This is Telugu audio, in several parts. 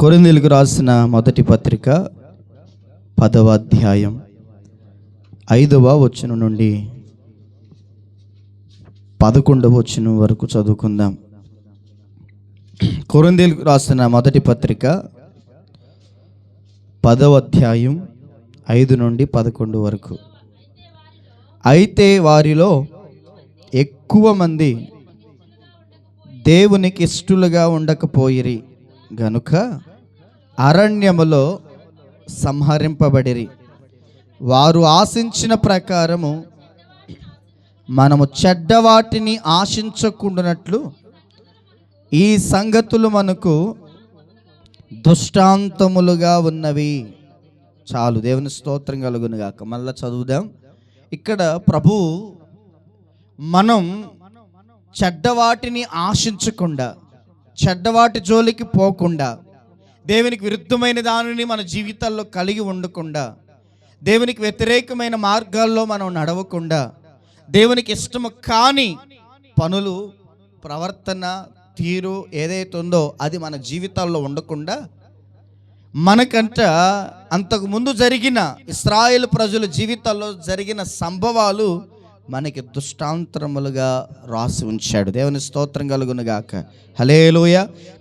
కొరింథీయులకు రాసిన మొదటి పత్రిక 10వ అధ్యాయం 5వ వచనం నుండి 11వ వచనం వరకు చదువుకుందాం. కొరింథీయులకు రాసిన మొదటి పత్రిక 10వ అధ్యాయం 5 నుండి 11 వరకు. అయితే వారిలో ఎక్కువ మంది దేవునికి ఇష్టలుగా ఉండకపోయిరి గనుక అరణ్యములో సంహరింపబడిరి. వారు ఆశించిన ప్రకారము మనము చెడ్డవాటిని ఆశించకుండానట్లు ఈ సంగతులు మనకు దృష్టాంతములుగా ఉన్నవి. చాలు, దేవుని స్తోత్రం కలుగును గాక. మళ్ళా చదువుదాం. ఇక్కడ ప్రభు మనం చెడ్డవాటిని ఆశించకుండా, చెడ్డవాటి జోలికి పోకుండా, దేవునికి విరుద్ధమైన దానిని మన జీవితాల్లో కలిగి ఉండకుండా, దేవునికి వ్యతిరేకమైన మార్గాల్లో మనం నడవకుండా, దేవునికి ఇష్టము కాని పనులు, ప్రవర్తన, తీరు ఏదైతే ఉందో అది మన జీవితాల్లో ఉండకుండా, మనకంట అంతకుముందు జరిగిన ఇశ్రాయేలు ప్రజల జీవితాల్లో జరిగిన సంభవాలు మనకి దృష్టాంతరములుగా రాసి ఉంచాడు. దేవుని స్తోత్రం కలుగును గాక. హల్లెలూయ.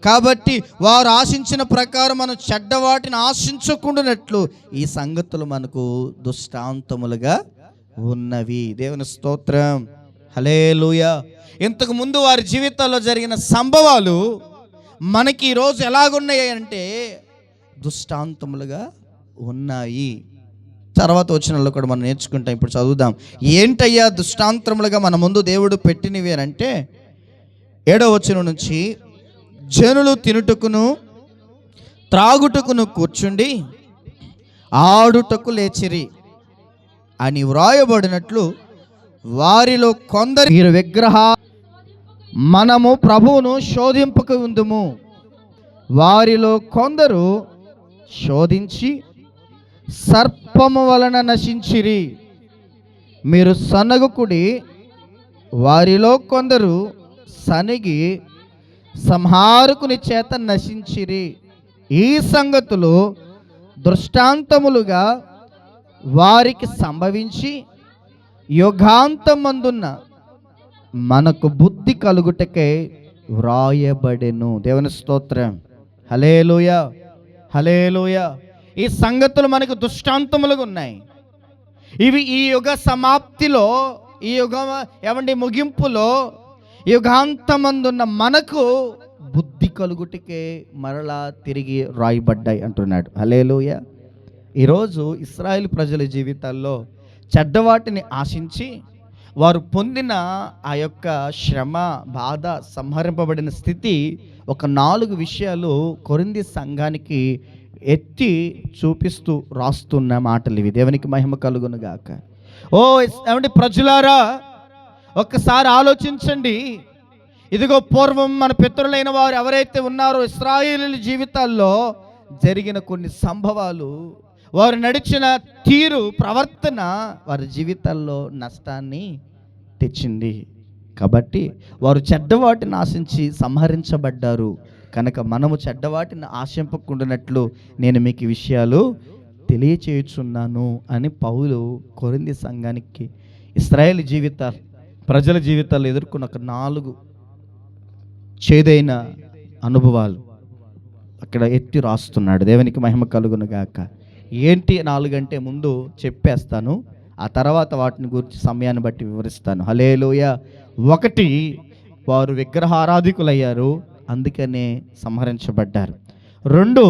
కాబట్టి వారు ఆశించిన ప్రకారం మనం చెడ్డవాటిని ఆశించకుండానట్లు ఈ సంగతులు మనకు దృష్టాంతములుగా ఉన్నవి. దేవుని స్తోత్రం. హల్లెలూయ. ఇంతకు ముందు వారి జీవితాల్లో జరిగిన సంభవాలు మనకి ఈరోజు ఎలాగున్నాయి అంటే దృష్టాంతములుగా ఉన్నాయి. తర్వాత వచనంలో కూడా మనం నేర్చుకుంటాం. ఇప్పుడు చదువుదాం. ఏంటయ్యా దృష్టాంతములుగా మన ముందు దేవుడు పెట్టినవి అని అంటే 7వ వచనం నుంచి, జనులు తినుటకును త్రాగుటకును కూర్చుండి ఆడుటకు లేచిరి అని వ్రాయబడినట్లు వారిలో కొందరు విగ్రహ మనము ప్రభువును శోధింపక ఉందుము. వారిలో కొందరు శోధించి సర్పము వలన నశించిరి. మీరు సనగకుడి. వారిలో కొందరు సనిగి సంహారకుని చేత నశించిరి. ఈ సంగతులు దృష్టాంతములుగా వారికి సంభవించి యుగాంతమందున్న మనకు బుద్ధి కలుగుటకే వ్రాయబడెను. దేవుని స్తోత్రం. హల్లెలూయ, హల్లెలూయ. ఈ సంగతులు మనకు దృష్టాంతములుగా ఉన్నాయి. ఇవి ఈ యుగ సమాప్తిలో, ఈ ముగింపులో యుగాంతమందున్న మనకు బుద్ధి కలుగుటికే మరలా తిరిగి రాయబడ్డాయి అంటున్నాడు. హల్లెలూయ. ఈరోజు ఇశ్రాయేలు ప్రజల జీవితాల్లో చెడ్డవాటిని ఆశించి వారు పొందిన ఆ యొక్క శ్రమ, బాధ, సంహరింపబడిన స్థితి, ఒక 4 విషయాలు కొరింథీ సంఘానికి ఎత్తి చూపిస్తూ రాస్తున్న మాటలు ఇవి. దేవునికి మహిమ కలుగును గాక. ప్రజలారా, ఒక్కసారి ఆలోచించండి. ఇదిగో పూర్వం మన పితరులైన వారు ఎవరైతే ఉన్నారో ఇశ్రాయేలీయుల జీవితాల్లో జరిగిన కొన్ని సంభవాలు, వారు నడిచిన తీరు, ప్రవర్తన వారి జీవితాల్లో నష్టాన్ని తెచ్చింది. కాబట్టి వారు చెడ్డవాటిని ఆశించి సంహరించబడ్డారు. కనుక మనము చెడ్డవాటిని ఆశింపకుండానట్లు నేను మీకు ఈ విషయాలు తెలియచేయుచున్నాను అని పౌలు కొరింథీ సంఘానికి, ఇశ్రాయేలు ప్రజల జీవితాలు ఎదుర్కొన్న ఒక 4 చేదైన అనుభవాలు అక్కడ ఎత్తి రాస్తున్నాడు. దేవునికి మహిమ కలుగును గాక. ఏంటి 4 అంటే ముందు చెప్పేస్తాను, ఆ తర్వాత వాటిని గురించి సమయాన్ని బట్టి వివరిస్తాను. హల్లెలూయ. 1, వారు విగ్రహారాధికులయ్యారు, అందుకనే సంహరించబడ్డారు. 2,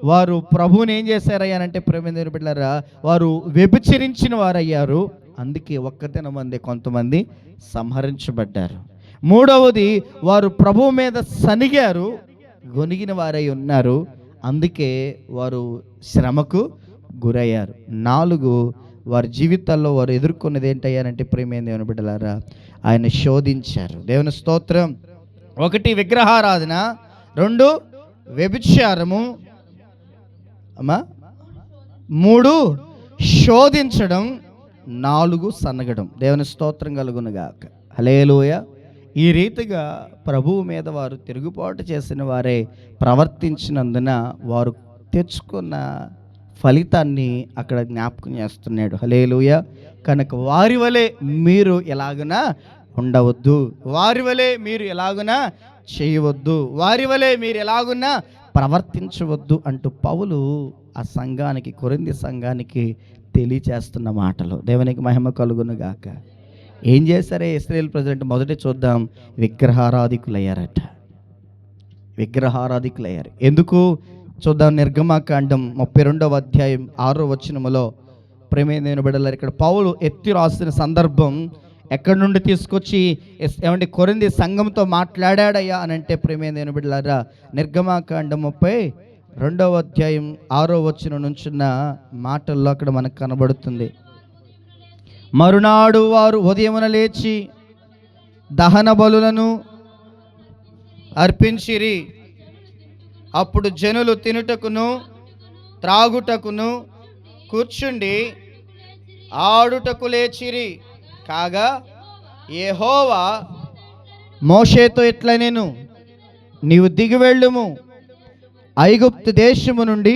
వారు ప్రభువుని ఏం చేశారయ్యానంటే, ప్రేమ బిడ్డలారా, వారు వ్యభిచరించిన వారయ్యారు, అందుకే కొంతమంది సంహరించబడ్డారు. 3వది, వారు ప్రభువు మీద సనిగారు, గొనిగిన వారై ఉన్నారు, అందుకే వారు శ్రమకు గురయ్యారు. 4, వారి జీవితాల్లో వారు ఎదుర్కొన్నది ఏంటయ్యారంటే, ప్రేమ దేవుని బిడ్డలారా, ఆయన శోధించారు. దేవుని స్తోత్రం. 1 విగ్రహారాధన, 2 వ్యభిచారము, 3 శోధించడం, 4 సనగడం. దేవుని స్తోత్రం కలుగును గాక. హల్లెలూయ. ఈ రీతిగా ప్రభువు మీద వారు తిరుగుబాటు చేసిన వారే ప్రవర్తించినందున వారు తెచ్చుకున్న ఫలితాన్ని అక్కడ జ్ఞాపకం చేస్తున్నాడు. హల్లెలూయా. కనుక వారి వలె మీరు ఎలాగునా ఉండవద్దు, వారి వలె మీరు ఎలాగునా చేయవద్దు, వారి వలె మీరు ఎలాగున్నా ప్రవర్తించవద్దు అంటూ పౌలు ఆ సంఘానికి, కొరింథీ సంఘానికి తెలియచేస్తున్న మాటలు. దేవునికి మహిమ కలుగును గాక. ఏం చేశారే ఇశ్రాయేలు ప్రజలంటే మొదట చూద్దాం, విగ్రహారాధికులయ్యారట. విగ్రహారాధికులయ్యారు. ఎందుకు చూద్దాం. నిర్గమకాండం 32వ అధ్యాయం 6వ వచనములో ప్రేమైన బిడ్డలారా, ఇక్కడ పౌలు ఎత్తి రాసిన సందర్భం ఎక్కడి నుండి తీసుకొచ్చి ఏమంటే కొరింథీ సంఘంతో మాట్లాడాడయ్యా అని అంటే, ప్రేమైన బిడ్డలారా, నిర్గమకాండం 32వ అధ్యాయం 6వ వచనం నుంచున్న మాటల్లో అక్కడ మనకు కనబడుతుంది. మరునాడు వారు ఉదయమున లేచి దహన బలులను అర్పించిరి. అప్పుడు జనులు తినుటకును త్రాగుటకును కూర్చుండి ఆడుటకు లేచిరి. కాగా యెహోవా మోషేతో ఇట్లనెను, నీవు దిగి వెళ్ళుము, ఐగుప్తు దేశము నుండి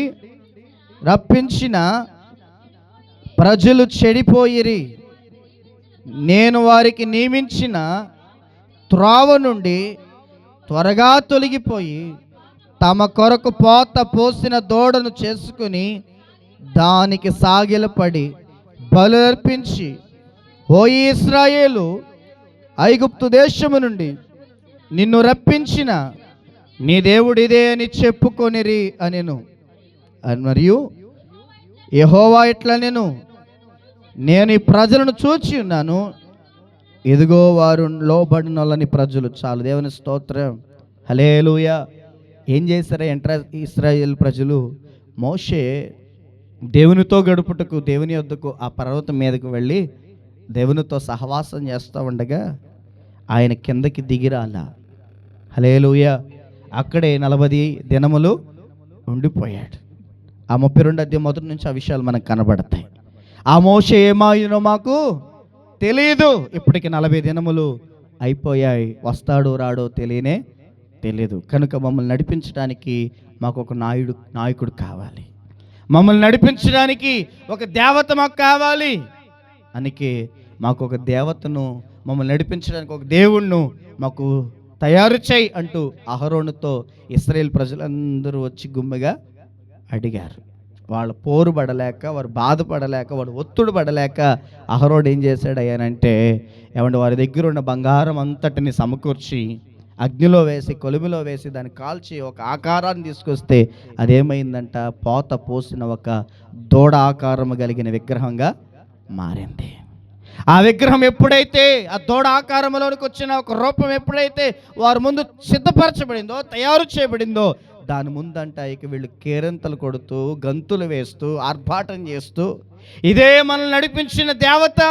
రప్పించిన ప్రజలు చెడిపోయిరి. నేను వారికి నియమించిన త్రోవ నుండి త్వరగా తొలగిపోయి తమ కొరకు పోత పోసిన దూడను చేసుకుని దానికి సాగిలపడి బలుర్పించి, ఓ ఇశ్రాయేలు, ఐగుప్తు దేశము నుండి నిన్ను రప్పించిన నీ దేవుడు ఇదే అని చెప్పుకొనిరి అనెను. మరియు యెహోవా ఇట్లనెను, నేను ఈ ప్రజలను చూచి ఉన్నాను, ఇదిగో వారు లోబడినొల్లని ప్రజలు. చాలు. దేవుని స్తోత్రం. హల్లెలూయా. ఏం చేశారా ఇశ్రాయేల్ ప్రజలు? మోషే దేవునితో గడుపుటకు దేవుని యొద్దకు ఆ పర్వతం మీదకు వెళ్ళి దేవునితో సహవాసం చేస్తూ ఉండగా ఆయన కిందకి దిగిరాలా. హల్లెలూయా. అక్కడే 40 దినములు ఉండిపోయాడు. ఆ 32 అధ్యాయం మొదటి నుంచి ఆ విషయాలు మనకు కనబడతాయి. ఆ మోషే ఏమాయినో మాకు తెలియదు. ఇప్పటికి 40 దినములు అయిపోయాయి. వస్తాడో రాడో తెలియదు. కనుక మమ్మల్ని నడిపించడానికి మాకు ఒక నాయకుడు కావాలి, మమ్మల్ని నడిపించడానికి ఒక దేవత మాకు కావాలి. అందుకే మాకు ఒక దేవతను, మమ్మల్ని నడిపించడానికి ఒక దేవుణ్ణు మాకు తయారు చేయి అంటూ అహరోనుతో ఇశ్రాయేల్ ప్రజలందరూ వచ్చి గుమ్మిగా అడిగారు. వాళ్ళు పోరు పడలేక, వారు బాధపడలేక, వాడు ఒత్తుడు పడలేక అహరోడు ఏం చేశాడు అయ్యానంటే, ఏమంటే వారి దగ్గర ఉన్న బంగారం అంతటిని సమకూర్చి అగ్నిలో వేసి, కొలిమిలో వేసి, దాన్ని కాల్చి ఒక ఆకారాన్ని తీసుకొస్తే అదేమైందంట, పోత పోసిన ఒక దూడ ఆకారం కలిగిన విగ్రహంగా మారింది. ఆ విగ్రహం ఎప్పుడైతే ఆ దూడ ఆకారంలోనికి వచ్చిన ఒక రూపం ఎప్పుడైతే వారి ముందు సిద్ధపరచబడిందో, తయారు చేయబడిందో, దాని ముందంట ఇక వీళ్ళు కేరింతలు కొడుతూ, గంతులు వేస్తూ, ఆర్భాటం చేస్తూ, ఇదే మనల్ని నడిపించిన దేవత,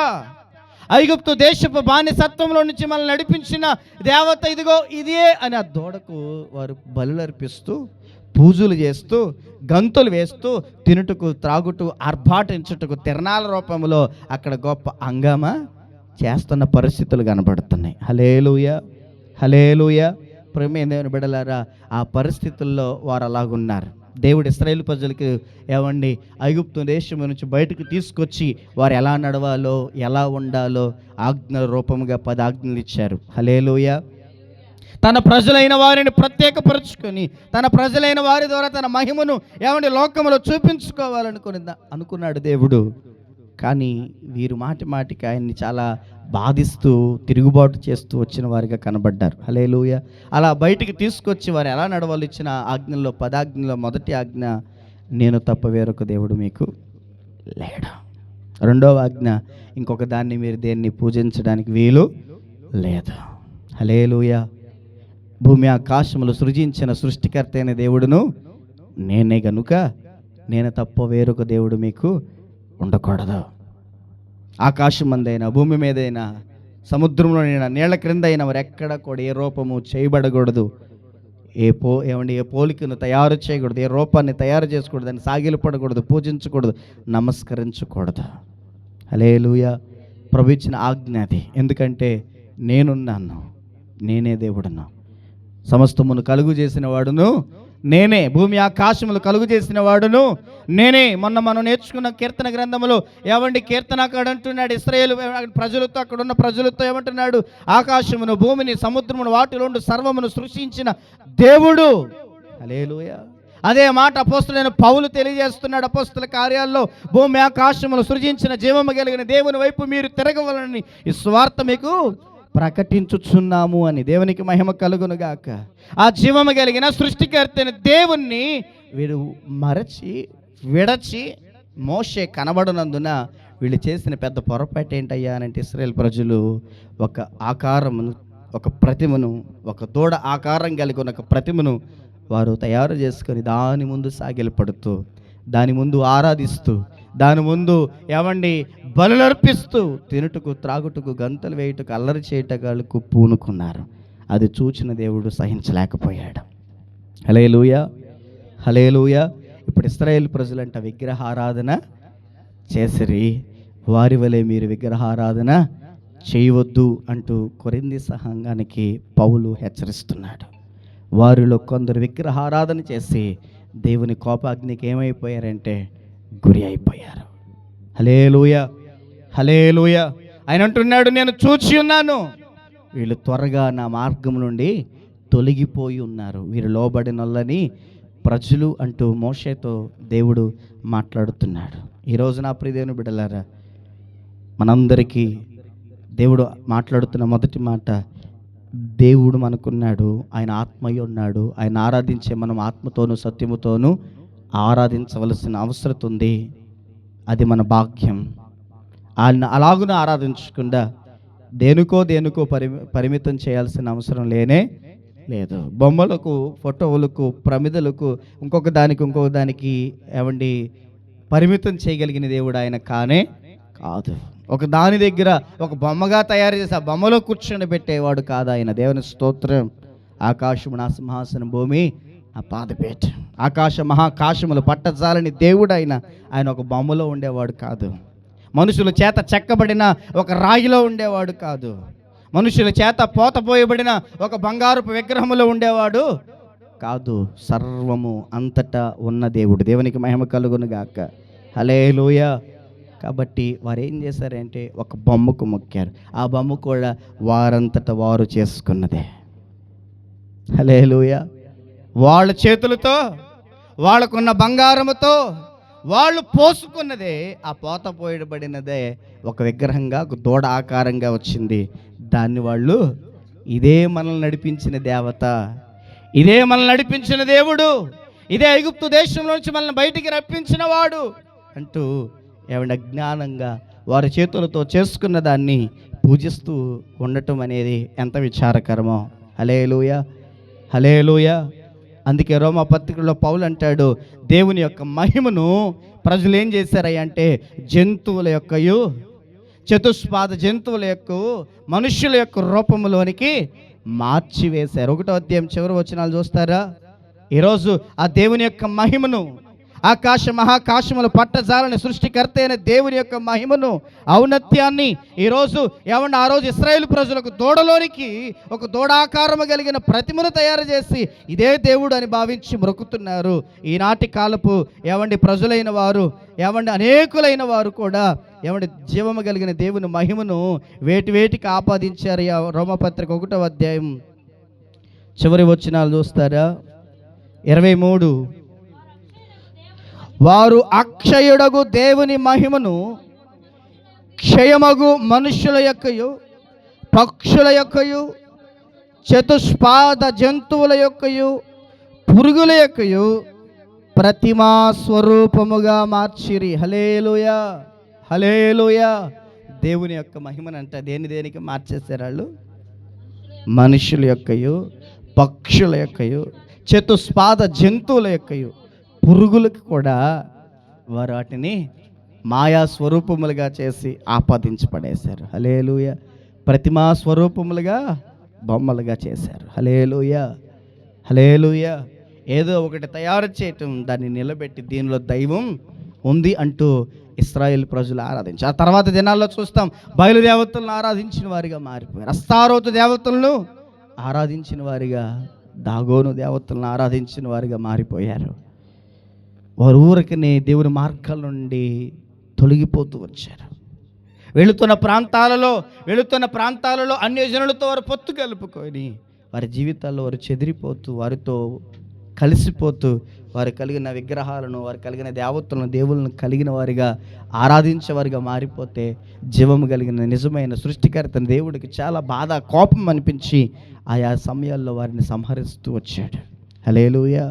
ఐగుప్తు దేశపు బానిసత్వంలో నుంచి మనల్ని నడిపించిన దేవత, ఇదిగో ఇదే అని ఆ దూడకు వారు బలులర్పిస్తూ, పూజలు చేస్తూ, గంతులు వేస్తూ, తినుటకు త్రాగుటూ, ఆర్భాటించుటకు, తిరణాల రూపంలో అక్కడ గొప్ప హంగామా చేస్తున్న పరిస్థితులు కనబడుతున్నాయి. హల్లెలూయా. హల్లెలూయా. ప్రేమైన దేవుని బిడ్డలారా, ఆ పరిస్థితుల్లో వారు అలాగున్నారు. దేవుడు ఇశ్రాయేలు ప్రజలకు ఏమండి ఐగుప్తు దేశం నుంచి బయటకు తీసుకొచ్చి వారు ఎలా నడవాలో, ఎలా ఉండాలో ఆజ్ఞల రూపంగా 10 ఆజ్ఞలు ఇచ్చారు. హల్లెలూయా. తన ప్రజలైన వారిని ప్రత్యేకపరుచుకొని, తన ప్రజలైన వారి ద్వారా తన మహిమను ఏమండి లోకములో అనుకున్నాడు దేవుడు. కానీ వీరు మాటికి ఆయన్ని చాలా బాధిస్తూ, తిరుగుబాటు చేస్తూ వచ్చిన వారిగా కనబడ్డారు. హల్లెలూయా. అలా బయటికి తీసుకొచ్చి వారు ఎలా నడవాలి ఇచ్చిన ఆజ్ఞల్లో 10 ఆజ్ఞల్లో మొదటి ఆజ్ఞ, నేను తప్ప వేరొక దేవుడు మీకు లేడు. రెండవ ఆజ్ఞ, ఇంకొక దాన్ని మీరు దేన్ని పూజించడానికి వీలు లేదు. హల్లెలూయా. భూమి ఆకాశములు సృజించిన సృష్టికర్త అయిన దేవుడును నేనే గనుక నేను తప్ప వేరొక దేవుడు మీకు ఉండకూడదు. ఆకాశం అందైనా, భూమి మీదైనా, సముద్రంలోనైనా, నీళ్ల క్రింద అయినా మరి ఎక్కడ కూడా ఏ రూపము చేయబడకూడదు. ఏ పోలికను తయారు చేయకూడదు, ఏ రూపాన్ని తయారు చేసుకోకూడదు, దాన్ని సాగిలపడకూడదు, పూజించకూడదు, నమస్కరించకూడదు. హల్లెలూయా. ప్రభు ఇచ్చిన ఆజ్ఞ అది. ఎందుకంటే నేనున్నాను, నేనే దేవుడును, సమస్తమును కలుగు చేసిన వాడును నేనే, భూమి ఆకాశములు కలుగు చేసిన వాడును నేనే. మొన్న మనం నేర్చుకున్న కీర్తన గ్రంథములో ఏమండి, కీర్తనకాడు అంటున్నాడు ఇశ్రాయేలు ప్రజలతో, అక్కడ ఉన్న ప్రజలతో ఏమంటున్నాడు, ఆకాశమును భూమిని సముద్రమును వాటిలోండు సర్వమును సృష్టించిన దేవుడు. హల్లెలూయా. అదే మాట అపోస్తలుడైన పౌలు తెలియజేస్తున్నాడు అపోస్తల కార్యాల్లో, భూమి ఆకాశములు సృజించిన జీవము కలిగిన దేవుని వైపు మీరు తిరగవలనని ఈ స్వార్థ మీకు ప్రకటించుచున్నాము అని. దేవునికి మహిమ కలుగునుగాక. ఆ జీవము కలిగిన సృష్టికర్తైన దేవుణ్ణి వీరు మరచి విడచి మోషే కనబడనందున వీళ్ళు చేసిన పెద్ద పొరపాటు ఏంటయ్యా అంటే, ఇశ్రాయేలు ప్రజలు ఒక ఆకారమును, ఒక ప్రతిమను, ఒక దూడ ఆకారం కలిగిన ఒక ప్రతిమను వారు తయారు చేసుకొని దాని ముందు సాగిలపడుతూ, దాని ముందు ఆరాధిస్తూ, దాని ముందు ఏమండి బలులర్పిస్తూ, తినుటకు త్రాగుటకు గంతలు వేయుటకు అల్లరి చేయటకు పూనుకున్నారు. అది చూచిన దేవుడు సహించలేకపోయాడు. హల్లెలూయా, హల్లెలూయా. ఇప్పుడు ఇశ్రాయేలు ప్రజలంట విగ్రహారాధన చేసిరి, వారి వలె మీరు విగ్రహారాధన చేయవద్దు అంటూ కొరింథీ సంఘానికి పౌలు హెచ్చరిస్తున్నాడు. వారిలో కొందరు విగ్రహారాధన చేసి దేవుని కోపాగ్నికి ఏమైపోయారంటే గురి అయిపోయారు. హల్లెలూయా, హల్లెలూయా. ఆయన అంటున్నాడు, నేను చూచి ఉన్నాను, వీళ్ళు త్వరగా నా మార్గం నుండి తొలగిపోయి ఉన్నారు, వీరు లోబడినొల్లని ప్రజలు అంటూ మోషేతో దేవుడు మాట్లాడుతున్నాడు. ఈరోజు నా ప్రియ దేవుని బిడ్డలారా, మనందరికీ దేవుడు మాట్లాడుతున్న మొదటి మాట, దేవుడు మనకున్నాడు, ఆయన ఆత్మయ్య ఉన్నాడు, ఆయన ఆరాధించే మనం ఆత్మతోనూ సత్యముతోనూ ఆరాధించవలసిన అవసరం ఉంది. అది మన భాగ్యం. ఆయన అలాగున ఆరాధించకుండా దేనికో పరిమితం చేయాల్సిన అవసరం లేనే లేదు. బొమ్మలకు, ఫోటోలకు, ప్రమిదలకు, ఇంకొక దానికి ఏమండి పరిమితం చేయగలిగిన దేవుడు ఆయన కానే కాదు. ఒక దాని దగ్గర ఒక బొమ్మగా తయారు చేసి ఆ బొమ్మలో కూర్చొని పెట్టేవాడు కాదు ఆయన. దేవుని స్తోత్రం. ఆకాశము నా సింహాసనం, భూమి నా పాదపేట. ఆకాశ మహాకాశములు పట్టజాలని దేవుడు ఆయన ఒక బొమ్మలో ఉండేవాడు కాదు. మనుషుల చేత చెక్కబడిన ఒక రాయిలో ఉండేవాడు కాదు. మనుషుల చేత పోతపోయబడిన ఒక బంగారపు విగ్రహములో ఉండేవాడు కాదు. సర్వము అంతటా ఉన్న దేవుడు. దేవునికి మహిమ కలుగును గాక. హల్లెలూయా. కాబట్టి వారు ఏం చేశారంటే ఒక బొమ్మకు మొక్కారు. ఆ బొమ్మ కూడా వారంతట వారు చేసుకున్నదే. హల్లెలూయా. వాళ్ళ చేతులతో, వాళ్ళకున్న బంగారముతో వాళ్ళు పోసుకున్నదే, ఆ పోత పోయబడినదే ఒక విగ్రహంగా, ఒక దూడ ఆకారంగా వచ్చింది. దాన్ని వాళ్ళు, ఇదే మనల్ని నడిపించిన దేవత, ఇదే మనల్ని నడిపించిన దేవుడు, ఇదే ఐగుప్తు దేశంలో నుంచి మనల్ని బయటికి రప్పించిన వాడు అంటూ ఏమంటే అజ్ఞానంగా వారి చేతులతో చేసుకున్న దాన్ని పూజిస్తూ ఉండటం అనేది ఎంత విచారకరమో. హల్లెలూయా, హల్లెలూయా. అందుకే రోమా పత్రికలో పౌలు అంటాడు, దేవుని యొక్క మహిమను ప్రజలు ఏం చేశారయ్య అంటే జంతువుల యొక్కయు, చతుష్పాద జంతువుల యొక్క, మనుష్యుల యొక్క రూపంలోనికి మార్చివేశారు. 1వ అధ్యాయం చివరి వచనాలు చూస్తారా? ఈరోజు ఆ దేవుని యొక్క మహిమను, ఆకాశ మహాకాశములు పట్టజాలని సృష్టికర్త అయిన దేవుని యొక్క మహిమను, ఔన్నత్యాన్ని ఈరోజు ఏమన్నా ఆ రోజు ఇశ్రాయేలు ప్రజలకు దూడలోనికి ఒక దూడాకారము కలిగిన ప్రతిమను తయారు చేసి ఇదే దేవుడు అని భావించి మొక్కుతున్నారు. ఈనాటి కాలపు ఏమండి ప్రజలైన వారు, ఏమండి అనేకులైన వారు కూడా ఏమండి జీవము కలిగిన దేవుని మహిమను వేటికి ఆపాదించారు. రోమపత్రిక 1వ అధ్యాయం చివరి వచనాలు చూస్తారా? 23. వారు అక్షయుడగు దేవుని మహిమను క్షయమగు మనుషుల యొక్కయు, పక్షుల యొక్కయు, చతుష్పాద జంతువుల యొక్కయు, పురుగుల యొక్కయు ప్రతిమా స్వరూపముగా మార్చిరి. హల్లెలూయా, హల్లెలూయా. దేవుని యొక్క మహిమనంట దేనికి మార్చేశారు వాళ్ళు? మనుషుల యొక్కయు, పక్షుల యొక్కయు, చతుష్పాద జంతువుల యొక్కయు, పురుగులకు కూడా వారు వాటిని మాయా స్వరూపములుగా చేసి ఆపాదించబడేశారు. హల్లెలూయా. ప్రతిమా స్వరూపములుగా, బొమ్మలుగా చేశారు. హల్లెలూయా, హల్లెలూయా. ఏదో ఒకటి తయారు చేయటం, దాన్ని నిలబెట్టి దీనిలో దైవం ఉంది అంటూ ఇశ్రాయేల్ ప్రజలు ఆరాధించారు. ఆ తర్వాత దినాల్లో చూస్తాం బయలుదేవతలను ఆరాధించిన వారిగా మారిపోయారు. అస్తారోతు దేవతలను ఆరాధించిన వారిగా, దాగోను దేవతలను ఆరాధించిన వారిగా మారిపోయారు. వారు ఊరికనే దేవుని మార్గాల నుండి తొలగిపోతూ వచ్చారు. వెళుతున్న ప్రాంతాలలో అన్యజనులతో వారు పొత్తు కలుపుకొని వారి జీవితాల్లో వారు చెదిరిపోతూ, వారితో కలిసిపోతూ, వారు కలిగిన విగ్రహాలను, వారు కలిగిన దేవతలను, దేవుళ్ళను కలిగిన వారిగా ఆరాధించేవారిగా మారిపోతే జీవము కలిగిన నిజమైన సృష్టికర్తని దేవుడికి చాలా బాధ, కోపం అనిపించి ఆయా సమయాల్లో వారిని సంహరిస్తూ వచ్చాడు. హల్లెలూయా.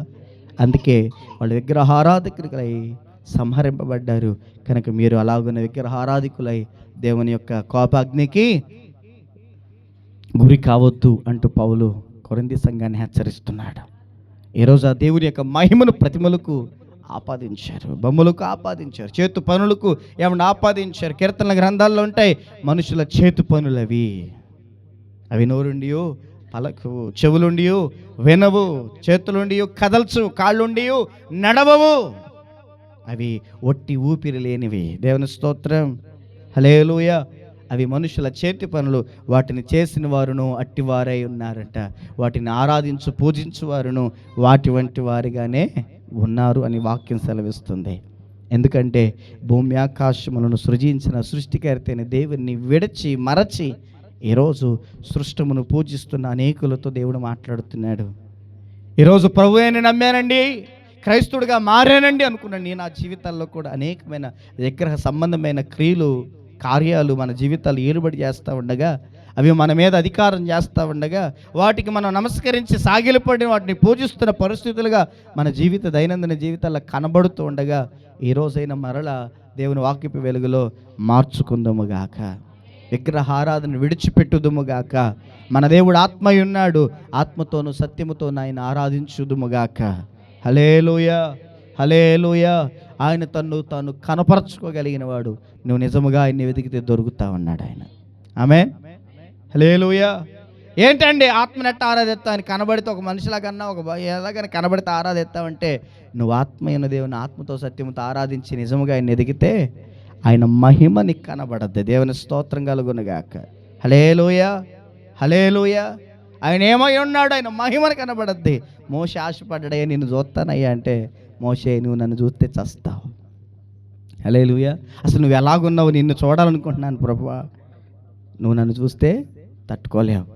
అందుకే వాళ్ళు విగ్రహారాధకులై సంహరింపబడ్డారు. కనుక మీరు అలాగున్న విగ్రహారాధికులై దేవుని యొక్క కోపాగ్నికి గురి కావద్దు అంటూ పౌలు కొరింథీ సంఘాన్ని హెచ్చరిస్తున్నాడు. ఈరోజు ఆ దేవుని యొక్క మహిమను ప్రతిమలకు ఆపాదించారు, బొమ్మలకు ఆపాదించారు, చేతు పనులకు ఏమన్నా ఆపాదించారు. కీర్తనల గ్రంథాల్లో ఉంటాయి, మనుషుల చేతు పనులు అవి నోరుండియో పలకవు, చెవులుండియో వినవు, చేతులుండియో కదల్చు, కాళ్ళుండియో నడవవు, అవి ఒట్టి ఊపిరి లేనివి. దేవుని స్తోత్రం. హల్లెలూయా. అవి మనుషుల చేతి పనులు. వాటిని చేసిన వారును అట్టివారై ఉన్నారంట. వాటిని ఆరాధించు పూజించు వారును వాటి వంటి వారిగానే ఉన్నారు అని వాక్యం సెలవిస్తుంది. ఎందుకంటే భూమి ఆకాశములను సృజించిన సృష్టికర్త అయిన దేవుని విడిచి మరచి ఈరోజు సృష్టమును పూజిస్తున్న అనేకులతో దేవుడు మాట్లాడుతున్నాడు. ఈరోజు ప్రభువుని నమ్మానండి, క్రైస్తవుడిగా మారానండి అనుకున్నాను. నా జీవితాల్లో కూడా అనేకమైన విగ్రహ సంబంధమైన క్రియలు, కార్యాలు మన జీవితాలు ఏలుబడి చేస్తూ ఉండగా, అవి మన మీద అధికారం చేస్తూ ఉండగా, వాటికి మనం నమస్కరించి సాగిలపడి వాటిని పూజిస్తున్న పరిస్థితులుగా మన దైనందిన జీవితాల్లో కనబడుతూ ఉండగా, ఈ రోజైన మరల దేవుని వాక్యపు వెలుగులో మార్చుకుందాముగాక, విగ్రహారాధన విడిచిపెట్టుదుముగాక. మన దేవుడు ఆత్మయున్నాడు, ఆత్మతోను సత్యముతోను ఆయన ఆరాధించుదుముగాక. హల్లెలూయా, హల్లెలూయా. ఆయన తాను కనపరచుకోగలిగిన వాడు. నువ్వు నిజముగా ఆయన్ని వెతికితే దొరుకుతా ఉన్నాడు ఆయన. ఆమేన్. హల్లెలూయా. ఏంటండి ఆత్మనెట్ట ఆరాధిస్తావు? ఆయన కనబడితే ఒక మనిషిలాగన్నా ఎలాగైనా కనబడితే ఆరాధిస్తావంటే, నువ్వు ఆత్మీయ దేవుని ఆత్మతో సత్యముతో ఆరాధించి నిజముగా ఆయన ఎదిగితే ఆయన మహిమ నీకు కనబడద్ది. దేవుని స్తోత్రం కలుగునుగాక. హల్లెలూయా, హల్లెలూయా. ఆయన ఏమై ఉన్నాడు? ఆయన మహిమను కనబడద్ది. మోషే ఆశపడ్డాడయ్యా నిన్ను చూస్తానయ్యా అంటే, మోషే నువ్వు నన్ను చూస్తే చస్తావు. హల్లెలూయా. అసలు నువ్వు ఎలాగున్నావు, నిన్ను చూడాలనుకుంటున్నాను ప్రభువా, నువ్వు నన్ను చూస్తే తట్టుకోలేవు,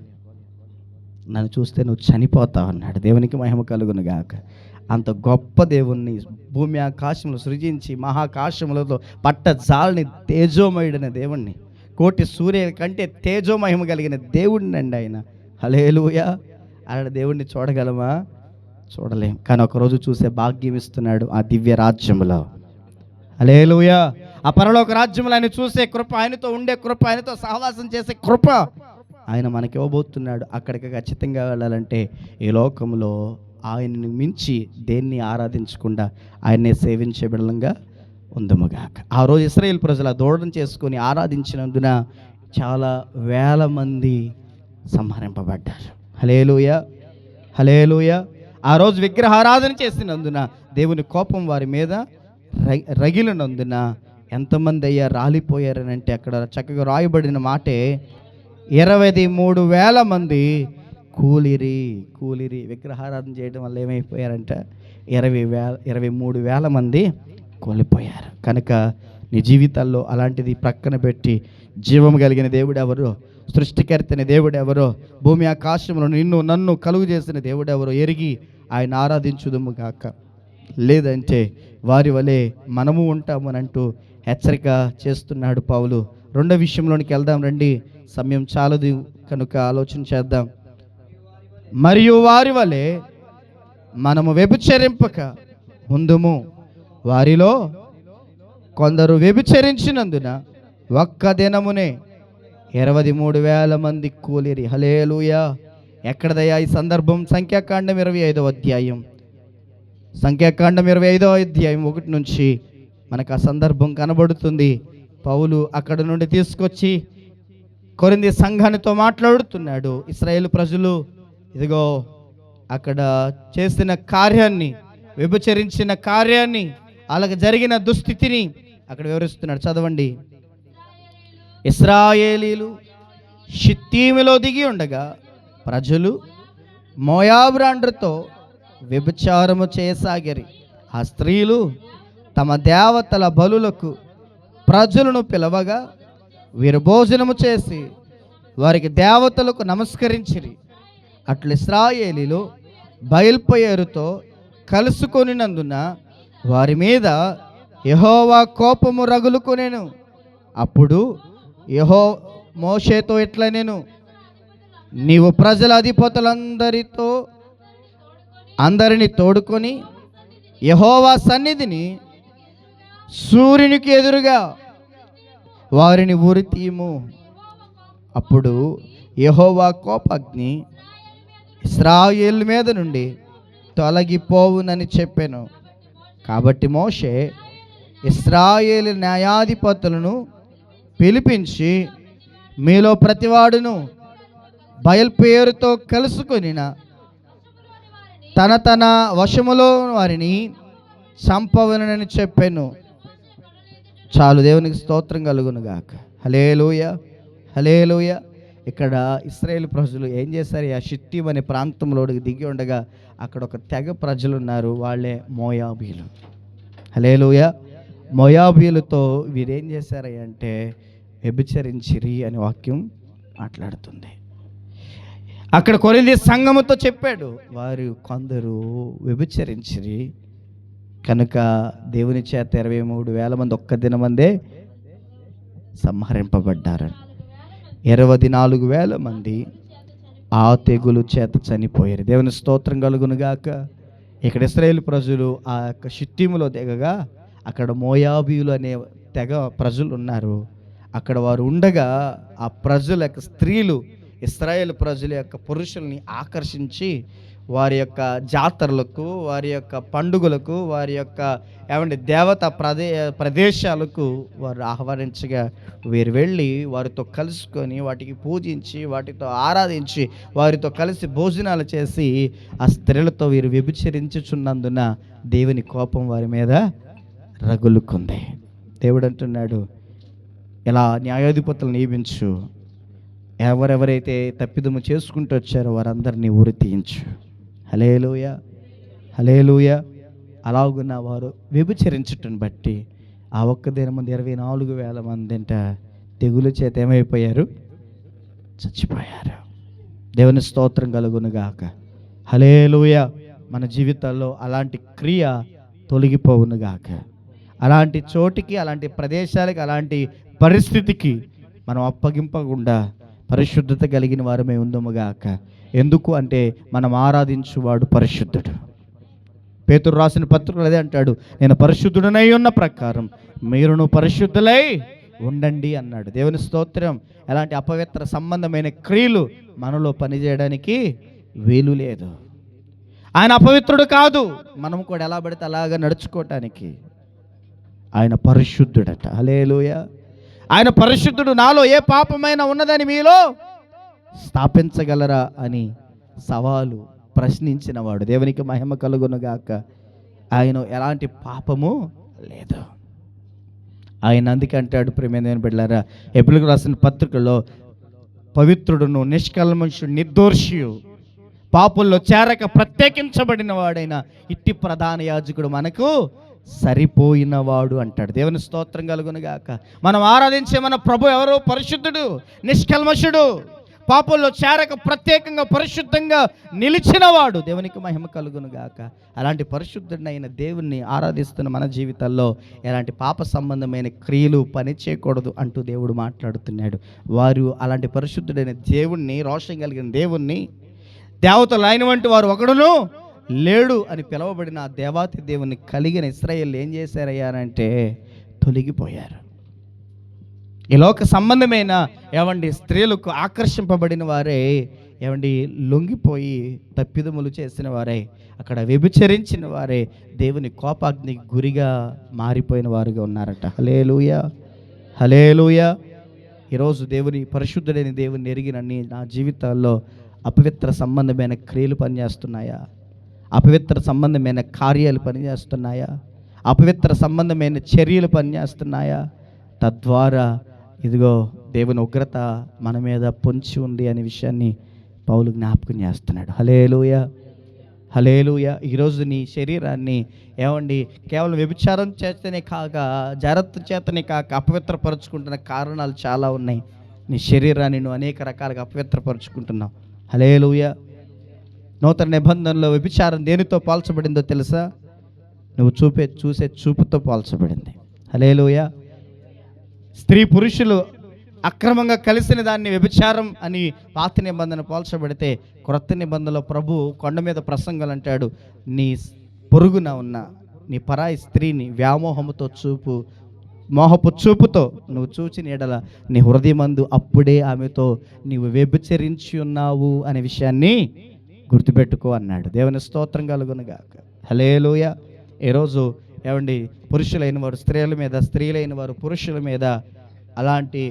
నన్ను చూస్తే నువ్వు చనిపోతావు అన్నాడు. దేవునికి మహిమ కలుగునుగాక. అంత గొప్ప దేవుణ్ణి భూమి ఆకాశములు సృజించి మహాకాశములతో పట్టజాలని తేజోమయుడైన దేవుణ్ణి, కోటి సూర్యుల కంటే తేజోమహిమ కలిగిన దేవుడిని అండి ఆయన. హల్లెలూయా. ఆయన దేవుణ్ణి చూడగలమా? చూడలేం. కానీ ఒకరోజు చూసే భాగ్యం ఇస్తున్నాడు ఆ దివ్య రాజ్యములో. హల్లెలూయా. ఆ పరలోక రాజ్యములో ఆయన చూసే కృప, ఆయనతో ఉండే కృప, ఆయనతో సహవాసం చేసే కృప ఆయన మనకి ఇవ్వబోతున్నాడు. అక్కడికి ఖచ్చితంగా వెళ్ళాలంటే ఈ లోకంలో ఆయనను మించి దేన్ని ఆరాధించకుండా ఆయన్నే సేవించే బిడ్డలంగా ఉందముగాక. ఆ రోజు ఇశ్రాయేలు ప్రజలు ఆ దూడను చేసుకొని ఆరాధించినందున చాలా వేల మంది సంహరింపబడ్డారు. హల్లెలూయా, హల్లెలూయా. ఆ రోజు విగ్రహారాధన చేసినందున దేవుని కోపం వారి మీద రగిలినందున ఎంతమంది అయ్యా రాలిపోయారని అంటే, అక్కడ చక్కగా రాయబడిన మాటే 23,000 మంది కూలిరి. విగ్రహారాధన చేయడం వల్ల ఏమైపోయారంట? 23,000 మంది కూలిపోయారు. కనుక నీ జీవితాల్లో అలాంటిది ప్రక్కన పెట్టి, జీవం కలిగిన దేవుడు ఎవరో, సృష్టికర్తని దేవుడు ఎవరో, భూమి ఆకాశంలో నిన్ను నన్ను కలుగు చేసిన దేవుడు ఎవరో ఎరిగి ఆయన ఆరాధించుదుము కాక. లేదంటే వారి వలె మనము ఉంటామనంటూ హెచ్చరిక చేస్తున్నాడు పౌలు. రెండో విషయంలోనికి వెళ్దాం రండి, సమయం చాలదు కనుక ఆలోచన చేద్దాం. మరియు వారి వలె మనము వ్యభిచరింపక ముందుము, వారిలో కొందరు వ్యభిచరించినందున ఒక్క దినమునే 23,000 మంది కూలిరి. హల్లెలూయా. ఎక్కడదయ్యా ఈ సందర్భం? సంఖ్యాకాండం 25వ అధ్యాయం, సంఖ్యాకాండం 25వ అధ్యాయం 1 నుంచి మనకు ఆ సందర్భం కనబడుతుంది. పౌలు అక్కడ నుండి తీసుకొచ్చి కొరింథీ సంఘానితో మాట్లాడుతున్నాడు. ఇశ్రాయేలు ప్రజలు ఇదిగో అక్కడ చేసిన కార్యాన్ని, వ్యభిచరించిన కార్యాన్ని, అలాగ జరిగిన దుస్థితిని అక్కడ వివరిస్తున్నాడు. చదవండి. ఇశ్రాయేలీలు షిత్తీములో దిగి ఉండగా ప్రజలు మోయాబ్రాండ్రతో వ్యభిచారము చేయసాగిరి. ఆ స్త్రీలు తమ దేవతల బలులకు ప్రజలను పిలవగా వీరు భోజనము చేసి వారికి దేవతలకు నమస్కరించిరి. అట్లు ఇశ్రాయేలీలు బయల్పేరుతో కలుసుకొనినందున వారి మీద యెహోవా కోపము రగులుకొనెను. అప్పుడు మోషేతో ఇట్లనెను, నీవు ప్రజల అందరిని తోడుకొని యెహోవా సన్నిధిని సూర్యునికి ఎదురుగా వారిని ఉరి తీయము. అప్పుడు యెహోవా కోపాగ్ని ఇశ్రాయేలు మీద నుండి తొలగిపోవునని చెప్పాను. కాబట్టి మోషే ఇశ్రాయేలు న్యాయాధిపతులను పిలిపించి, మీలో ప్రతివాడును బయల్పేరుతో కలుసుకొనిన తన వశములో వారిని చంపవనని చెప్పాను. చాలు. దేవునికి స్తోత్రం కలుగును గాక. హల్లెలూయా, హల్లెలూయా. ఇక్కడ ఇశ్రాయేలు ప్రజలు ఏం చేశారు? ఆ షిత్తీం అనే ప్రాంతంలోకి దిగి ఉండగా అక్కడ ఒక తెగ ప్రజలు ఉన్నారు. వాళ్ళే మోయాబీలు. హల్లెలూయా. మోయాబీలతో వీరేం చేశారంటే వ్యభిచరించిరి అని వాక్యం మాట్లాడుతుంది. అక్కడ కొరింథీ సంఘముతో చెప్పాడు, వారు కొందరు వ్యభిచరించిరి కనుక దేవుని చేత 23,000 మంది ఒక్క దినమందే సంహరింపబడ్డారని. 24,000 మంది ఆ తెగులు చేత చనిపోయారు. దేవుని స్తోత్రం కలుగునుగాక. ఇక్కడ ఇశ్రాయేలు ప్రజలు ఆ యొక్క షిత్తీములో దిగగా అక్కడ మోయాబీయులు అనే తెగ ప్రజలు ఉన్నారు. అక్కడ వారు ఉండగా ఆ ప్రజల యొక్క స్త్రీలు ఇశ్రాయేలు ప్రజల యొక్క పురుషుల్ని ఆకర్షించి వారి యొక్క జాతరలకు, వారి యొక్క పండుగలకు, వారి యొక్క దేవత ప్రదేశాలకు వారు ఆహ్వానించగా వీరు వెళ్ళి వారితో కలుసుకొని వాటికి పూజించి వాటితో ఆరాధించి వారితో కలిసి భోజనాలు చేసి ఆ స్త్రీలతో వీరు వ్యభిచరించుచున్నందున దేవుని కోపం వారి మీద రగులుకుంది. దేవుడు అంటున్నాడు, ఇలా న్యాయాధిపతులు నియమించు, ఎవరెవరైతే తప్పిదము చేసుకుంటూ వచ్చారో వారందరినీ ఉరి తీయించు. హల్లెలూయా, హల్లెలూయా. అలాగున్న వారు వ్యభిచరించుటను బట్టి ఆ ఒక్క దినమంది 24,000 మంది అంట తెగులు చేత ఏమైపోయారు? చచ్చిపోయారు. దేవుని స్తోత్రం కలుగునుగాక. హల్లెలూయా. మన జీవితాల్లో అలాంటి క్రియ తొలగిపోవునుగాక. అలాంటి చోటికి, అలాంటి ప్రదేశాలకి, అలాంటి పరిస్థితికి మనం అప్పగింపకుండా పరిశుద్ధత కలిగిన వారమే ఉందముగాక. ఎందుకు అంటే మనం ఆరాధించువాడు పరిశుద్ధుడు. పేతురు రాసిన పత్రికలు అదే అంటాడు, నేను పరిశుద్ధుడనై ఉన్న ప్రకారం మీరును పరిశుద్ధులై ఉండండి అన్నాడు. దేవుని స్తోత్రం. ఎలాంటి అపవిత్ర సంబంధమైన క్రియలు మనలో పనిచేయడానికి వీలు లేదు. ఆయన అపవిత్రుడు కాదు, మనం కూడా ఎలా పడితే అలాగా నడుచుకోవటానికి. ఆయన పరిశుద్ధుడట. హల్లెలూయా. ఆయన పరిశుద్ధుడు. నాలో ఏ పాపమైనా ఉన్నదని మీలో స్థాపించగలరా అని సవాలు ప్రశ్నించిన వాడు. దేవునికి మహిమ కలుగునుగాక. ఆయన ఎలాంటి పాపము లేదు. ఆయన అందుకే అంటాడు, ప్రియమైన బిడ్డలారా, ఎబ్రియులకు రాసిన పత్రికలో, పవిత్రుడును నిష్కల్మషుడు నిర్దోషియు పాపుల్లో చేరక ప్రత్యేకించబడిన వాడైన ఇట్టి ప్రధాన యాజకుడు మనకు సరిపోయినవాడు అంటాడు. దేవుని స్తోత్రం కలుగునుగాక. మనం ఆరాధించే మన ప్రభు ఎవరు? పరిశుద్ధుడు, నిష్కల్మషుడు, పాపంలో చేరక ప్రత్యేకంగా పరిశుద్ధంగా నిలిచినవాడు. దేవునికి మహిమ కలుగునుగాక. అలాంటి పరిశుద్ధుడైన దేవుణ్ణి ఆరాధిస్తున్న మన జీవితాల్లో ఎలాంటి పాప సంబంధమైన క్రియలు పని చేయకూడదు అంటూ దేవుడు మాట్లాడుతున్నాడు. వారు అలాంటి పరిశుద్ధుడైన దేవుణ్ణి, రోషం కలిగిన దేవుణ్ణి, దేవతలు ఆయన వంటి వారు ఒకడును లేడు అని పిలువబడిన ఆ దేవాతి దేవుని కలిగిన ఇశ్రాయేలు ఏం చేశారయ్యారంటే తొలగిపోయారు. ఈ లోక సంబంధమైన స్త్రీలకు ఆకర్షింపబడిన వారే లొంగిపోయి తప్పిదములు చేసిన వారే, అక్కడ వ్యభిచరించిన వారే దేవుని కోపాగ్నికి గురిగా మారిపోయిన వారుగా ఉన్నారట. హల్లెలూయా, హల్లెలూయా. ఈరోజు దేవుని పరిశుద్ధుడైన దేవుని ఎరిగిన నా జీవితాల్లో అపవిత్ర సంబంధమైన క్రియలు పనిచేస్తున్నాయా? అపవిత్ర సంబంధమైన కార్యాలు పనిచేస్తున్నాయా? అపవిత్ర సంబంధమైన చర్యలు పనిచేస్తున్నాయా? తద్వారా ఇదిగో దేవుని ఉగ్రత మన మీద పొంచి ఉంది అనే విషయాన్ని పౌలు జ్ఞాపకం చేస్తున్నాడు. హల్లెలూయా, హల్లెలూయా. ఈరోజు నీ శరీరాన్ని ఏమండి కేవలం వ్యభిచారం చేస్తేనే కాక, జాగ్రత్త చేతనే కాక అపవిత్రపరుచుకుంటున్న కారణాలు చాలా ఉన్నాయి. నీ శరీరాన్ని నువ్వు అనేక రకాలుగా అపవిత్రపరుచుకుంటున్నావు. హల్లెలూయా. నూతన నిబంధనలో వ్యభిచారం దేనితో పోల్చబడిందో తెలుసా? నువ్వు చూసే చూపుతో పోల్చబడింది. హల్లెలూయా. స్త్రీ పురుషులు అక్రమంగా కలిసిన దాన్ని వ్యభిచారం అని పాత నిబంధన పోల్చబడితే, క్రొత్త నిబంధనలో ప్రభు కొండ మీద ప్రసంగాలు అంటాడు, నీ పొరుగున ఉన్న నీ పరాయి స్త్రీని వ్యామోహముతో మోహపు చూపుతో నువ్వు చూచిన ఎడల నీ హృదయమందు అప్పుడే ఆమెతో నీవు వ్యభిచరించి ఉన్నావు అనే విషయాన్ని గుర్తుపెట్టుకో అన్నాడు. దేవుని స్తోత్రం కలుగునుగాక. హల్లెలూయా. ఈరోజు ఏమండి పురుషులైన వారు స్త్రీల మీద, స్త్రీలైన వారు పురుషుల మీద అలాంటి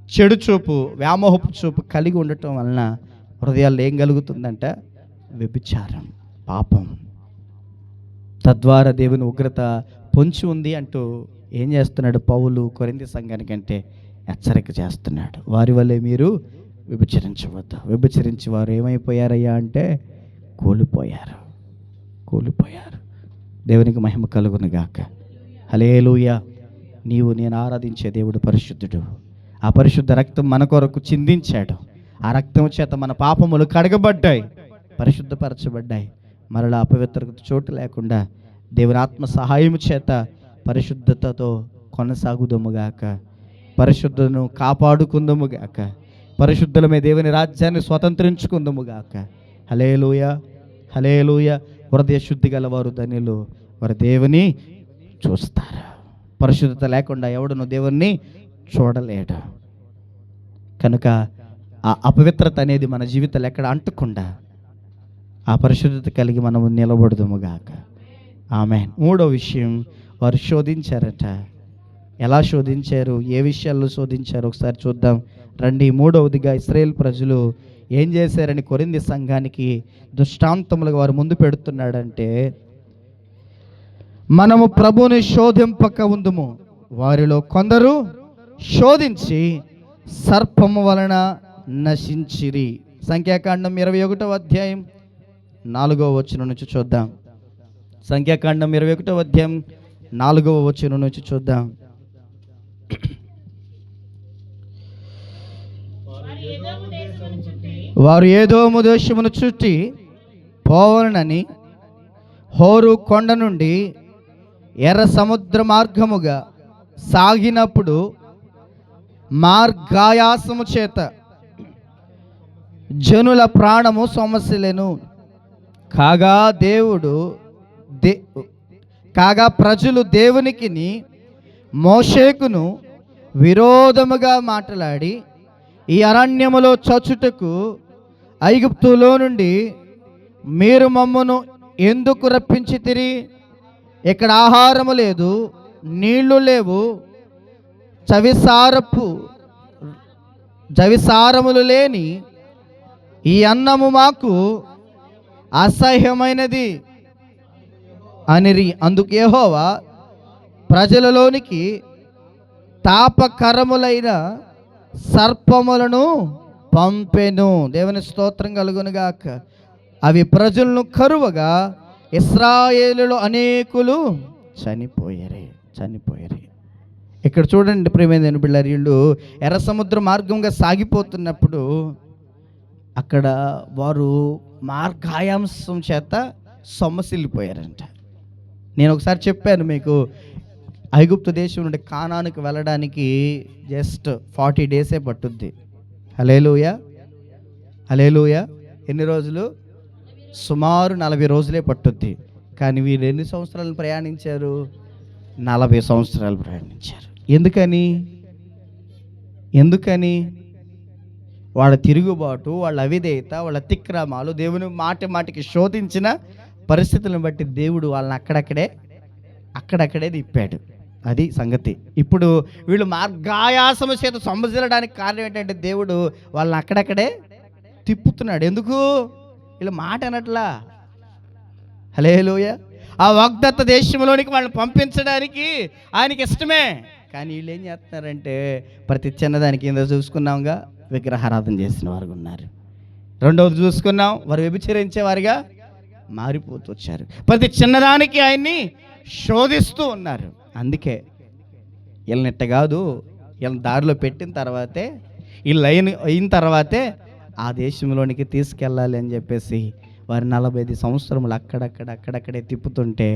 చెడు చూపు, వ్యామోహపు చూపు కలిగి ఉండటం వలన హృదయాల్లో ఏం కలుగుతుందంట? వ్యభిచారం, పాపం. తద్వారా దేవుని ఉగ్రత పొంచి ఉంది అంటూ ఏం చేస్తున్నాడు పౌలు కొరింథీ సంఘానికంటే హెచ్చరిక చేస్తున్నాడు. వారి వల్లే మీరు వ్యభిచరించవద్దు. వ్యభిచరించి వారు ఏమైపోయారయ్యా అంటే కూలిపోయారు. దేవునికి మహిమ కలుగునుగాక. హల్లెలూయా. నేను ఆరాధించే దేవుడు పరిశుద్ధుడు. ఆ పరిశుద్ధ రక్తం మన కొరకు చిందించాడు. ఆ రక్తం చేత మన పాపములు కడగబడ్డాయి, పరిశుద్ధపరచబడ్డాయి. మరలా అపవిత్రత చోటు లేకుండా దేవుని ఆత్మ సహాయము చేత పరిశుద్ధతతో కొనసాగుదముగాక, పరిశుద్ధను కాపాడుకుందముగాక, పరిశుద్ధులమే దేవుని రాజ్యాన్ని స్వతంత్రించుకుందముగాక. హల్లెలూయా, హల్లెలూయా. హృదయ శుద్ధి గలవారు ధన్యులు, వారు దేవుని చూస్తారు. పరిశుద్ధత లేకుండా ఎవడును దేవుణ్ణి చూడలేడు. కనుక ఆ అపవిత్రత అనేది మన జీవితాలు ఎక్కడ అంటకుండా ఆ పరిశుద్ధత కలిగి మనము నిలబడదుముగాక. ఆమేన్. మూడో విషయం, వారు శోధించారట. ఎలా శోధించారు, ఏ విషయాల్లో శోధించారు ఒకసారి చూద్దాం రండి. మూడవదిగా ఇశ్రాయేల్ ప్రజలు ఏం చేశారని కొరింథీ సంఘానికి దృష్టాంతములుగా వారు ముందు పెడుతున్నాడంటే, మనము ప్రభువుని శోధింపక ఉందుము, వారిలో కొందరు శోధించి సర్పము వలన నశించిరి. సంఖ్యాకాండం 21వ అధ్యాయం 4వ వచనం నుంచి చూద్దాం. సంఖ్యాకాండం 21వ అధ్యాయం 4వ వచనం నుంచి చూద్దాం. వారు ఏదోము దేశమును చుట్టి పోవలనని హోరు కొండ నుండి ఎర్ర సముద్ర మార్గముగా సాగినప్పుడు మార్గాయాసము చేత జనుల ప్రాణము సొమ్మసిలెను. కాగా ప్రజలు దేవునికిని మోషేకును విరోధముగా మాట్లాడి, ఈ అరణ్యములో చచ్చుటకు ఐగుప్తులో నుండి మీరు మమ్మను ఎందుకు రప్పించితిరి? ఇక్కడ ఆహారము లేదు, నీళ్లు లేవు, జవిసారములు లేని ఈ అన్నము మాకు అసహ్యమైనది అనిరి. అందుకు యెహోవా ప్రజలలోనికి తాపకరములైన సర్పములను పంపెను. దేవుని స్తోత్రం కలుగునుగాక. అవి ప్రజలను కరువగా ఇశ్రాయేలులో అనేకులు చనిపోయారు. ఇక్కడ చూడండి ప్రియమైన బిడ్డలారా, వీళ్ళు ఎర్ర సముద్ర మార్గంగా సాగిపోతున్నప్పుడు అక్కడ వారు మార్గాయాంశం చేత సొమ్మసిల్లిపోయారంట. నేను ఒకసారి చెప్పాను మీకు, ఐగుప్తు దేశం నుండి కానానుకు వెళ్ళడానికి జస్ట్ 40 డేసే పట్టుద్ది. హల్లెలూయా, హల్లెలూయా. ఎన్ని రోజులు? సుమారు 40 రోజులే పట్టుద్ది. కానీ వీళ్ళు ఎన్ని సంవత్సరాలు ప్రయాణించారు? 40 సంవత్సరాలు ప్రయాణించారు. ఎందుకని? వాళ్ళ తిరుగుబాటు, వాళ్ళ అవిధేయత, వాళ్ళ అతిక్రమాలు, దేవుని మాటికి శోధించిన పరిస్థితులను బట్టి దేవుడు వాళ్ళని అక్కడక్కడే తిప్పాడు. అది సంగతి. ఇప్పుడు వీళ్ళు మార్గాయాసము చేత సొమ్మసిల్లడానికి కారణం ఏంటంటే దేవుడు వాళ్ళని అక్కడక్కడే తిప్పుతున్నాడు. ఎందుకు? వీళ్ళు మాట అనట్లా. హల్లెలూయా. ఆ వాగ్దత్త దేశంలోనికి వాళ్ళని పంపించడానికి ఆయనకి ఇష్టమే. కానీ వీళ్ళు ఏం చేస్తున్నారంటే ప్రతి చిన్నదానికి ఏందో చూసుకున్నాంగా విగ్రహారాధన చేసిన వారు ఉన్నారు. రెండవది చూసుకున్నాం, వారు వ్యభిచరించేవారిగా మారిపోతూ వచ్చారు. ప్రతి చిన్నదానికి ఆయన్ని శోధిస్తూ ఉన్నారు. అందుకే వీళ్ళనిట్ట కాదు, వీళ్ళని దారిలో పెట్టిన తర్వాతే, వీళ్ళు అయిన తర్వాతే ఆ దేశంలోనికి తీసుకెళ్ళాలి అని చెప్పేసి వారు 45 సంవత్సరములు అక్కడక్కడే తిప్పుతుంటే,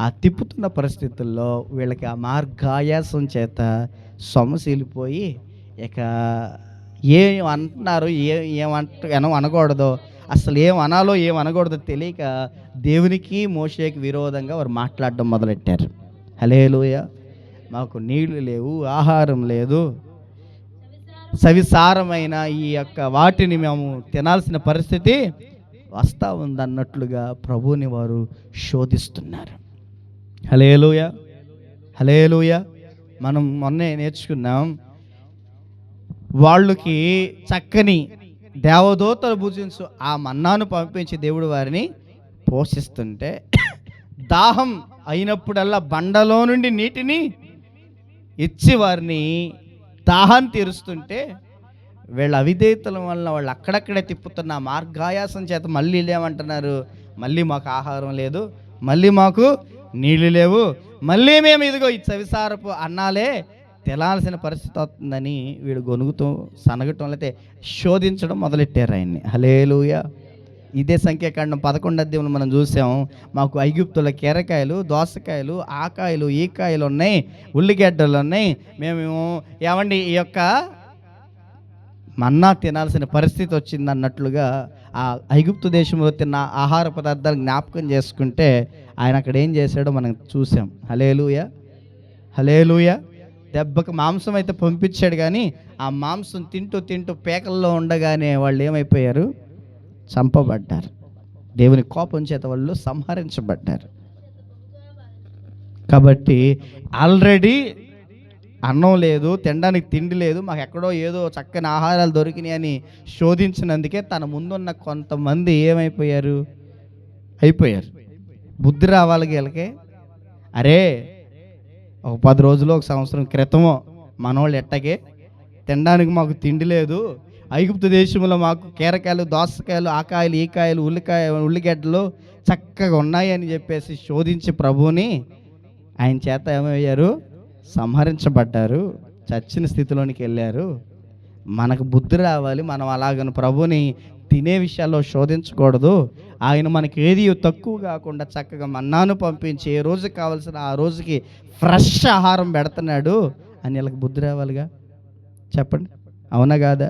ఆ తిప్పుతున్న పరిస్థితుల్లో వీళ్ళకి ఆ మార్గాయాసం చేత సొమ్మసిల్లిపోయి ఇక ఏం అంటున్నారు, అనకూడదో, అసలు ఏం అనాలో ఏం అనకూడదో తెలియక దేవునికి మోషేకి విరోధంగా వారు మాట్లాడడం మొదలెట్టారు. హల్లెలూయా. మాకు నీళ్లు లేవు, ఆహారం లేదు, సవిసారమైన ఈ యొక్క వాటిని మేము తినాల్సిన పరిస్థితి వస్తూ ఉందన్నట్లుగా ప్రభువుని వారు శోధిస్తున్నారు. హల్లెలూయా, హల్లెలూయా. మనం మొన్నే నేర్చుకున్నాం, వాళ్ళకి చక్కని దేవదూతలు భుజించు ఆ మన్నాను పంపించి దేవుడు వారిని పోషిస్తుంటే, దాహం అయినప్పుడల్లా బండలో నుండి నీటిని ఇచ్చి వారిని దాహాన్ని తీరుస్తుంటే, వీళ్ళ అవిధేయతల వల్ల వాళ్ళు అక్కడక్కడే తిప్పుతున్న మార్గాయాసం చేత మళ్ళీ ఏమంటున్నారు, మళ్ళీ మాకు ఆహారం లేదు, మళ్ళీ మాకు నీళ్ళు లేవు, మళ్ళీ మేము ఇదిగో ఈ చవిసారపు అన్నాలే తినాల్సిన పరిస్థితి వస్తుందని వీడు గొనుగుతూ సనగటం లేకపోతే శోధించడం మొదలెట్టారు ఆయన్ని. హల్లెలూయా. ఇదే సంఖ్యాకాండం 11వ అధ్యాయంలో మనం చూసాం, మాకు ఐగుప్తుల కీరకాయలు, దోసకాయలు, ఆ కాయలు, ఈ కాయలు ఉన్నాయి, ఉల్లిగడ్డలు ఉన్నాయి, మేము ఏమండి ఈ యొక్క మన్నా తినాల్సిన పరిస్థితి వచ్చింది అన్నట్లుగా ఆ ఐగుప్తు దేశంలో తిన్న ఆహార పదార్థాలు జ్ఞాపకం చేసుకుంటే ఆయన అక్కడ ఏం చేశాడో మనం చూసాం. హల్లెలూయా, హల్లెలూయా. దెబ్బకు మాంసం అయితే పంపించాడు, కానీ ఆ మాంసం తింటూ పేకల్లో ఉండగానే వాళ్ళు ఏమైపోయారు, చంపబడ్డారు. దేవుని కోపం చేత వాళ్ళు సంహరించబడ్డారు. కాబట్టి ఆల్రెడీ అన్నం లేదు, తినడానికి తిండి లేదు, మాకు ఎక్కడో ఏదో చక్కని ఆహారాలు దొరికినాయి అని శోధించినందుకే తన ముందున్న కొంతమంది ఏమైపోయారు, అయిపోయారు. బుద్ధి రావాలి వీళ్ళకి. అరే, ఒక 10 రోజులు, ఒక సంవత్సరం క్రితమో మనోళ్ళు ఎట్టగే తినడానికి మాకు తిండి లేదు, ఐగుప్తు దేశంలో మాకు కీరకాయలు, దోసకాయలు, ఆ కాయలు, ఈ కాయలు, ఉల్లిగడ్డలు చక్కగా ఉన్నాయి అని చెప్పేసి శోధించి ప్రభువుని ఆయన చేత ఏమయ్యారు, సంహరించబడ్డారు, చచ్చిన స్థితిలోనికి వెళ్ళారు. మనకు బుద్ధి రావాలి, మనం అలాగని ప్రభుని తినే విషయాల్లో శోధించకూడదు. ఆయన మనకి ఏది తక్కువ కాకుండా చక్కగా మన్నాను పంపించి ఏ రోజుకి కావాల్సిన ఆ రోజుకి ఫ్రెష్ ఆహారం పెడుతున్నాడు అని వీళ్ళకి బుద్ధి రావాలిగా. చెప్పండి, అవునా కాదా?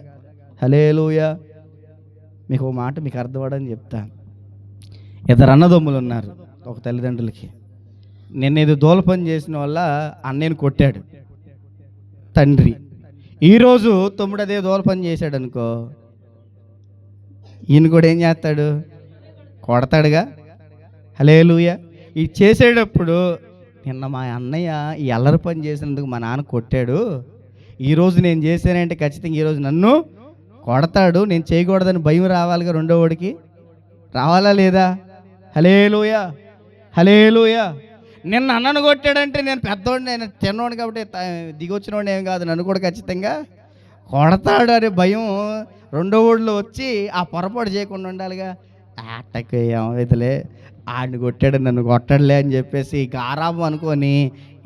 హల్లెలూయా. మీకు ఒక మాట మీకు అర్థమవడని చెప్తా. ఇద్దరు అన్నదమ్ములు ఉన్నారు ఒక తల్లిదండ్రులకి. నిన్నేది దూల పని చేసిన వల్ల అన్నయ్యని కొట్టాడు తండ్రి. ఈరోజు తమ్ముడు అదే దూల పని చేశాడు అనుకో, ఈయన కూడా ఏం చేస్తాడు, కొడతాడుగా. హల్లెలూయా. ఇది చేసేటప్పుడు నిన్న మా అన్నయ్య ఈ అల్లరి పని చేసినందుకు మా నాన్న కొట్టాడు, ఈరోజు నేను చేశానంటే ఖచ్చితంగా ఈరోజు నన్ను కొడతాడు, నేను చేయకూడదని భయం రావాలిగా రెండో వాడికి. రావాలా లేదా? హల్లెలూయా, హల్లెలూయా. నిన్న అన్నను కొట్టాడంటే నేను పెద్దోడిని, నేను చిన్నోడు కాబట్టి దిగొచ్చినోడిని ఏం కాదు, నన్ను కూడా ఖచ్చితంగా కొడతాడు అనే భయం రెండో ఊళ్ళో వచ్చి ఆ పొరపాటు చేయకుండా ఉండాలిగా. అట్టకి ఏమైతులే, ఆడిని కొట్టాడు నన్ను కొట్టడులే అని చెప్పేసి గారాబం అనుకొని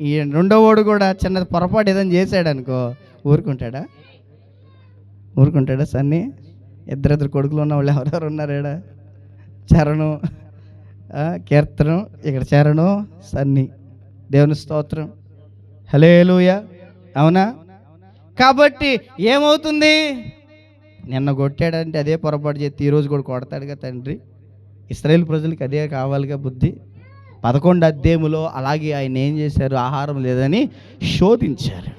ఈ రెండో వాడు కూడా చిన్న పొరపాటు ఏదైనా చేశాడు అనుకో, ఊరుకుంటాడా? ఊరుకుంటాడా? సన్నీ ఇద్దరిద్దరు కొడుకులు ఉన్న వాళ్ళు ఎవరెవరు ఉన్నారేడా? చరణం, కీర్తనం, ఇక్కడ చరణం, సన్నీ. దేవుని స్తోత్రం. హల్లెలూయా. అవునా? కాబట్టి ఏమవుతుంది, నిన్న కొట్టాడంటే అదే పొరపాటు చేస్తే ఈరోజు కూడా కొడతాడుగా తండ్రి. ఇశ్రాయేలు ప్రజలకి అదే కావాలిగా బుద్ధి. 11వ అధ్యాయములో అలాగే ఆయన ఏం చేశారు, ఆహారం లేదని శోధించారు.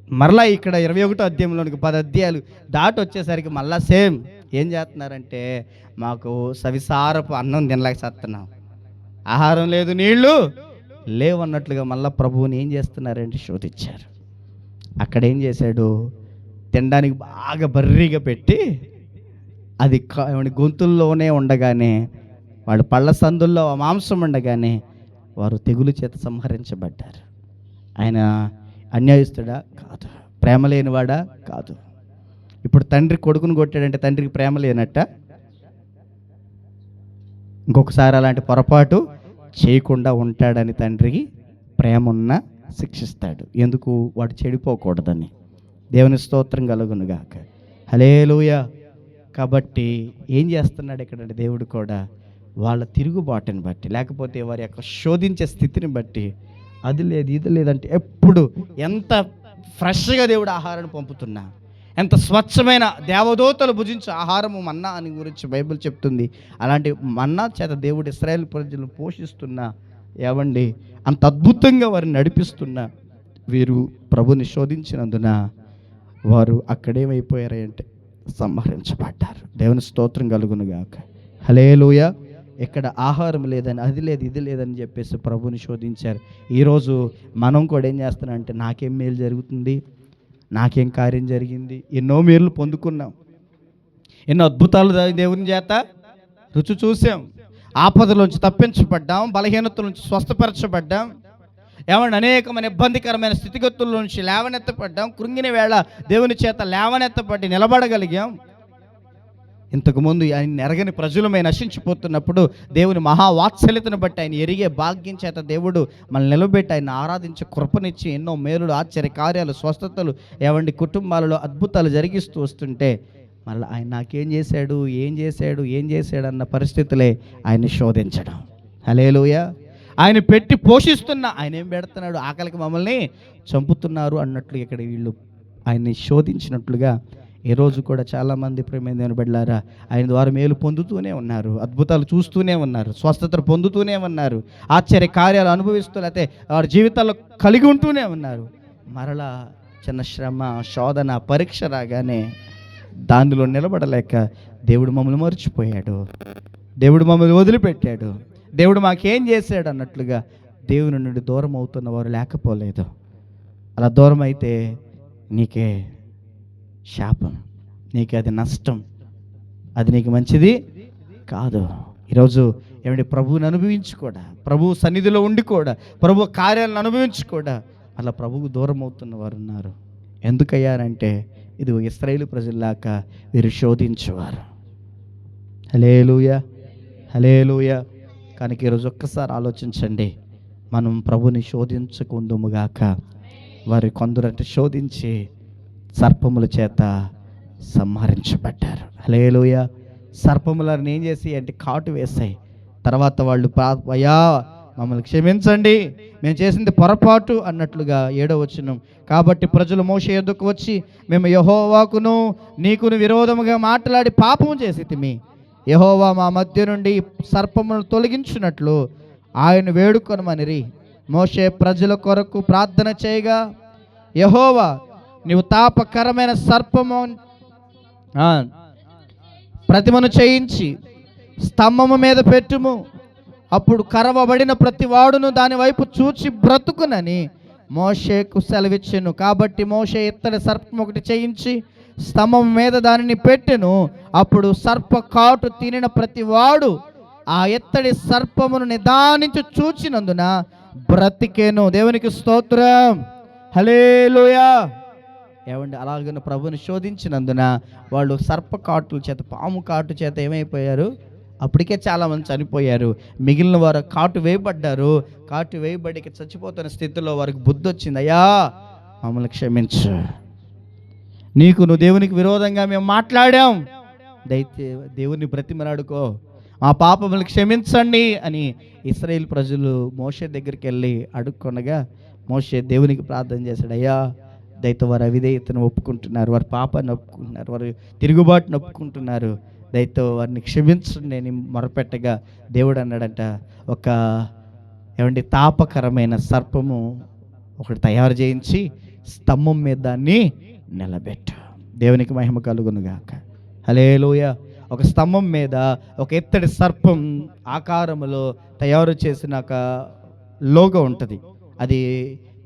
మరలా ఇక్కడ 21వ అధ్యాయంలోనికి 10 అధ్యాయాలు దాటి వచ్చేసరికి మళ్ళా సేమ్ ఏం చేస్తున్నారంటే, మాకు సవిసారపు అన్నం తినలేక చేస్తున్నాం, ఆహారం లేదు, నీళ్లు లేవు అన్నట్లుగా మళ్ళీ ప్రభువుని ఏం చేస్తున్నారంటే శోధించారు. అక్కడ ఏం చేశాడు, తినడానికి బాగా బర్రీగా పెట్టి అది గొంతుల్లోనే ఉండగానే, వాడు పళ్ళ సందుల్లో మాంసం ఉండగానే వారు తెగులు చేత సంహరించబడ్డారు. ఆయన అన్యాయస్తుడా? కాదు. ప్రేమ లేనివాడా? కాదు. ఇప్పుడు తండ్రి కొడుకును కొట్టాడంటే తండ్రికి ప్రేమ లేనట్ట? ఇంకొకసారి అలాంటి పొరపాటు చేయకుండా ఉంటాడని తండ్రికి ప్రేమ ఉన్న శిక్షిస్తాడు. ఎందుకు? వాడు చెడిపోకూడదని. దేవుని స్తోత్రం కలుగునుగాక. హల్లెలూయా. కాబట్టి ఏం చేస్తున్నాడు ఇక్కడంటే దేవుడు కూడా వాళ్ళ తిరుగుబాటుని బట్టి, లేకపోతే వారి యొక్క శోధించే స్థితిని బట్టి, అది లేదు ఇది లేదంటే ఎప్పుడు ఎంత ఫ్రెష్గా దేవుడు ఆహారాన్ని పంపుతున్నా, ఎంత స్వచ్ఛమైన దేవదూతలు భుజించు ఆహారము మన్నా అని గురించి బైబిల్ చెప్తుంది. అలాంటి మన్నా చేత దేవుడు ఇశ్రాయేలు ప్రజలను పోషిస్తున్నా, ఏవండి అంత అద్భుతంగా వారిని నడిపిస్తున్నా, వీరు ప్రభుని శోధించినందున వారు అక్కడేమైపోయారంటే సంహరించబడ్డారు. దేవుని స్తోత్రం కలుగునుగాక. హల్లెలూయా. ఇక్కడ ఆహారం లేదని, అది లేదు ఇది లేదని చెప్పేసి ప్రభుని శోధించారు. ఈరోజు మనం కూడా ఏం చేస్తున్నామంటే, నాకేం మేలు జరుగుతుంది, నాకేం కార్యం జరిగింది, ఎన్నో మేలు పొందుకున్నాం, ఎన్నో అద్భుతాలు దేవుని చేత రుచి చూసాం, ఆపదలోంచి తప్పించబడ్డాం, బలహీనతల నుంచి స్వస్థపరచబడ్డాం, ఏమన్నా అనేకమైన ఇబ్బందికరమైన స్థితిగతుల నుంచి లేవనెత్తపడ్డాం, కృంగిన వేళ దేవుని చేత లేవనెత్తపడి నిలబడగలిగాం. ఇంతకుముందు ఆయన ఎరగని ప్రజలమై నశించిపోతున్నప్పుడు దేవుని మహావాత్సల్యతను బట్టి ఆయన ఎరిగే భాగ్యం చేత దేవుడు మనల్ని నిలబెట్టి ఆయన ఆరాధించి కృపనిచ్చి ఎన్నో మేలులు, ఆశ్చర్య కార్యాలు, స్వస్థతలు, ఏవండి కుటుంబాలలో అద్భుతాలు జరిగిస్తూ వస్తుంటే, మళ్ళీ ఆయన నాకేం చేశాడు, ఏం చేశాడు, ఏం చేశాడు అన్న పరిస్థితులే ఆయన్ని శోధించడం. హల్లెలూయా. ఆయన పెట్టి పోషిస్తున్నా ఆయన ఏం పెడుతున్నాడు, ఆకలికి మమ్మల్ని చంపుతున్నారు అన్నట్లు ఇక్కడ వీళ్ళు ఆయన్ని శోధించినట్లుగా ఈరోజు కూడా చాలామంది ప్రేమైన దేవుని బిడ్డలారా ఆయన ద్వారా మేలు పొందుతూనే ఉన్నారు, అద్భుతాలు చూస్తూనే ఉన్నారు, స్వస్థతలు పొందుతూనే ఉన్నారు, ఆశ్చర్య కార్యాలు అనుభవిస్తూ లేకపోతే వారి జీవితాల్లో కలిగి ఉంటూనే ఉన్నారు. మరలా చిన్న శ్రమ, శోధన, పరీక్ష రాగానే దానిలో నిలబడలేక దేవుడు మమ్మల్ని మర్చిపోయాడు, దేవుడు మమ్మల్ని వదిలిపెట్టాడు, దేవుడు మాకేం చేశాడు అన్నట్లుగా దేవుని నుండి దూరం అవుతున్న వారు లేకపోలేదు. అలా దూరం అయితే నీకే శాపం, నీకు అది నష్టం, అది నీకు మంచిది కాదు. ఈరోజు ఏమంటే ప్రభువుని అనుభవించి కూడా, ప్రభు సన్నిధిలో ఉండి కూడా, ప్రభు కార్యాలను అనుభవించి కూడా అలా ప్రభువుకు దూరం అవుతున్న వారు ఉన్నారు. ఎందుకయ్యారంటే ఇది ఇశ్రాయేలు ప్రజల్లాగా వీరు శోధించేవారు. హల్లెలూయా, హల్లెలూయా. కనుక ఈరోజు ఒక్కసారి ఆలోచించండి, మనం ప్రభుని శోధించకుందుముగాక. వారి కొందరంటే శోధించి సర్పముల చేత సంహరించబడ్డారు. హల్లెలూయా. సర్పములను ఏం చేసి అంటే కాటు వేశాయి. తర్వాత వాళ్ళు అయ్యా మమ్మల్ని క్షమించండి, మేము చేసింది పొరపాటు అన్నట్లుగా 7వ వచనం. కాబట్టి ప్రజలు మోషే యొద్దకు వచ్చి, మేము యెహోవాకును నీకును విరోధముగా మాట్లాడి పాపము చేసితిమి, యెహోవా మా మధ్య నుండి సర్పమును తొలగించున్నట్లు ఆయన వేడుకొనమనిరి. మోషే ప్రజల కొరకు ప్రార్థన చేయగా, యెహోవా నీవు తాపకరమైన సర్పము ప్రతిమను చేయించి స్తంభము మీద పెట్టుము, అప్పుడు కరవబడిన ప్రతి వాడును దాని వైపు చూచి బ్రతుకునని మోషేకు సెలవిచ్చెను. కాబట్టి మోషే ఇత్తడి సర్పం ఒకటి చేయించి స్తంభం మీద దానిని పెట్టెను. అప్పుడు సర్ప కాటు తినిన ప్రతి వాడు ఆ ఎత్తడి సర్పమును నిదానించి చూచినందున బ్రతికేను. దేవునికి స్తోత్రం. హల్లెలూయా. ఏమండి, అలాగే ప్రభుని శోధించినందున వాళ్ళు సర్ప కాటుల చేత, పాము కాటు చేత ఏమైపోయారు, అప్పటికే చాలామంది చనిపోయారు. మిగిలిన వారు కాటు వేయబడ్డారు. కాటు వేయబడికి చచ్చిపోతున్న స్థితిలో వారికి బుద్ధి వచ్చింది, అయ్యా మమ్మల్ని క్షమించు, నువ్వు దేవునికి విరోధంగా మేము మాట్లాడాం, దైతే దేవుని బ్రతిమలాడుకో, మా పాపములు క్షమించండి అని ఇశ్రాయేలు ప్రజలు మోషే దగ్గరికి వెళ్ళి అడుక్కొనగా మోషే దేవునికి ప్రార్థన చేశాడు, అయ్యా దయతో వారు అవిధేయతను ఒప్పుకుంటున్నారు, వారి పాపాన్ని ఒప్పుకుంటున్నారు, వారు తిరుగుబాటును ఒప్పుకుంటున్నారు, దయతో వారిని క్షమించండి అని మొరపెట్టగా దేవుడు అన్నాడంట, ఒక తాపకరమైన సర్పము ఒకటి తయారు చేయించి స్తంభం మీద దాన్ని నిలబెట్టు. దేవునికి మహిమ కలుగునుగాక. హల్లెలూయా. ఒక స్తంభం మీద ఒక ఎత్తడి సర్పం ఆకారములో తయారు చేసిన ఒక లోగో ఉంటుంది. అది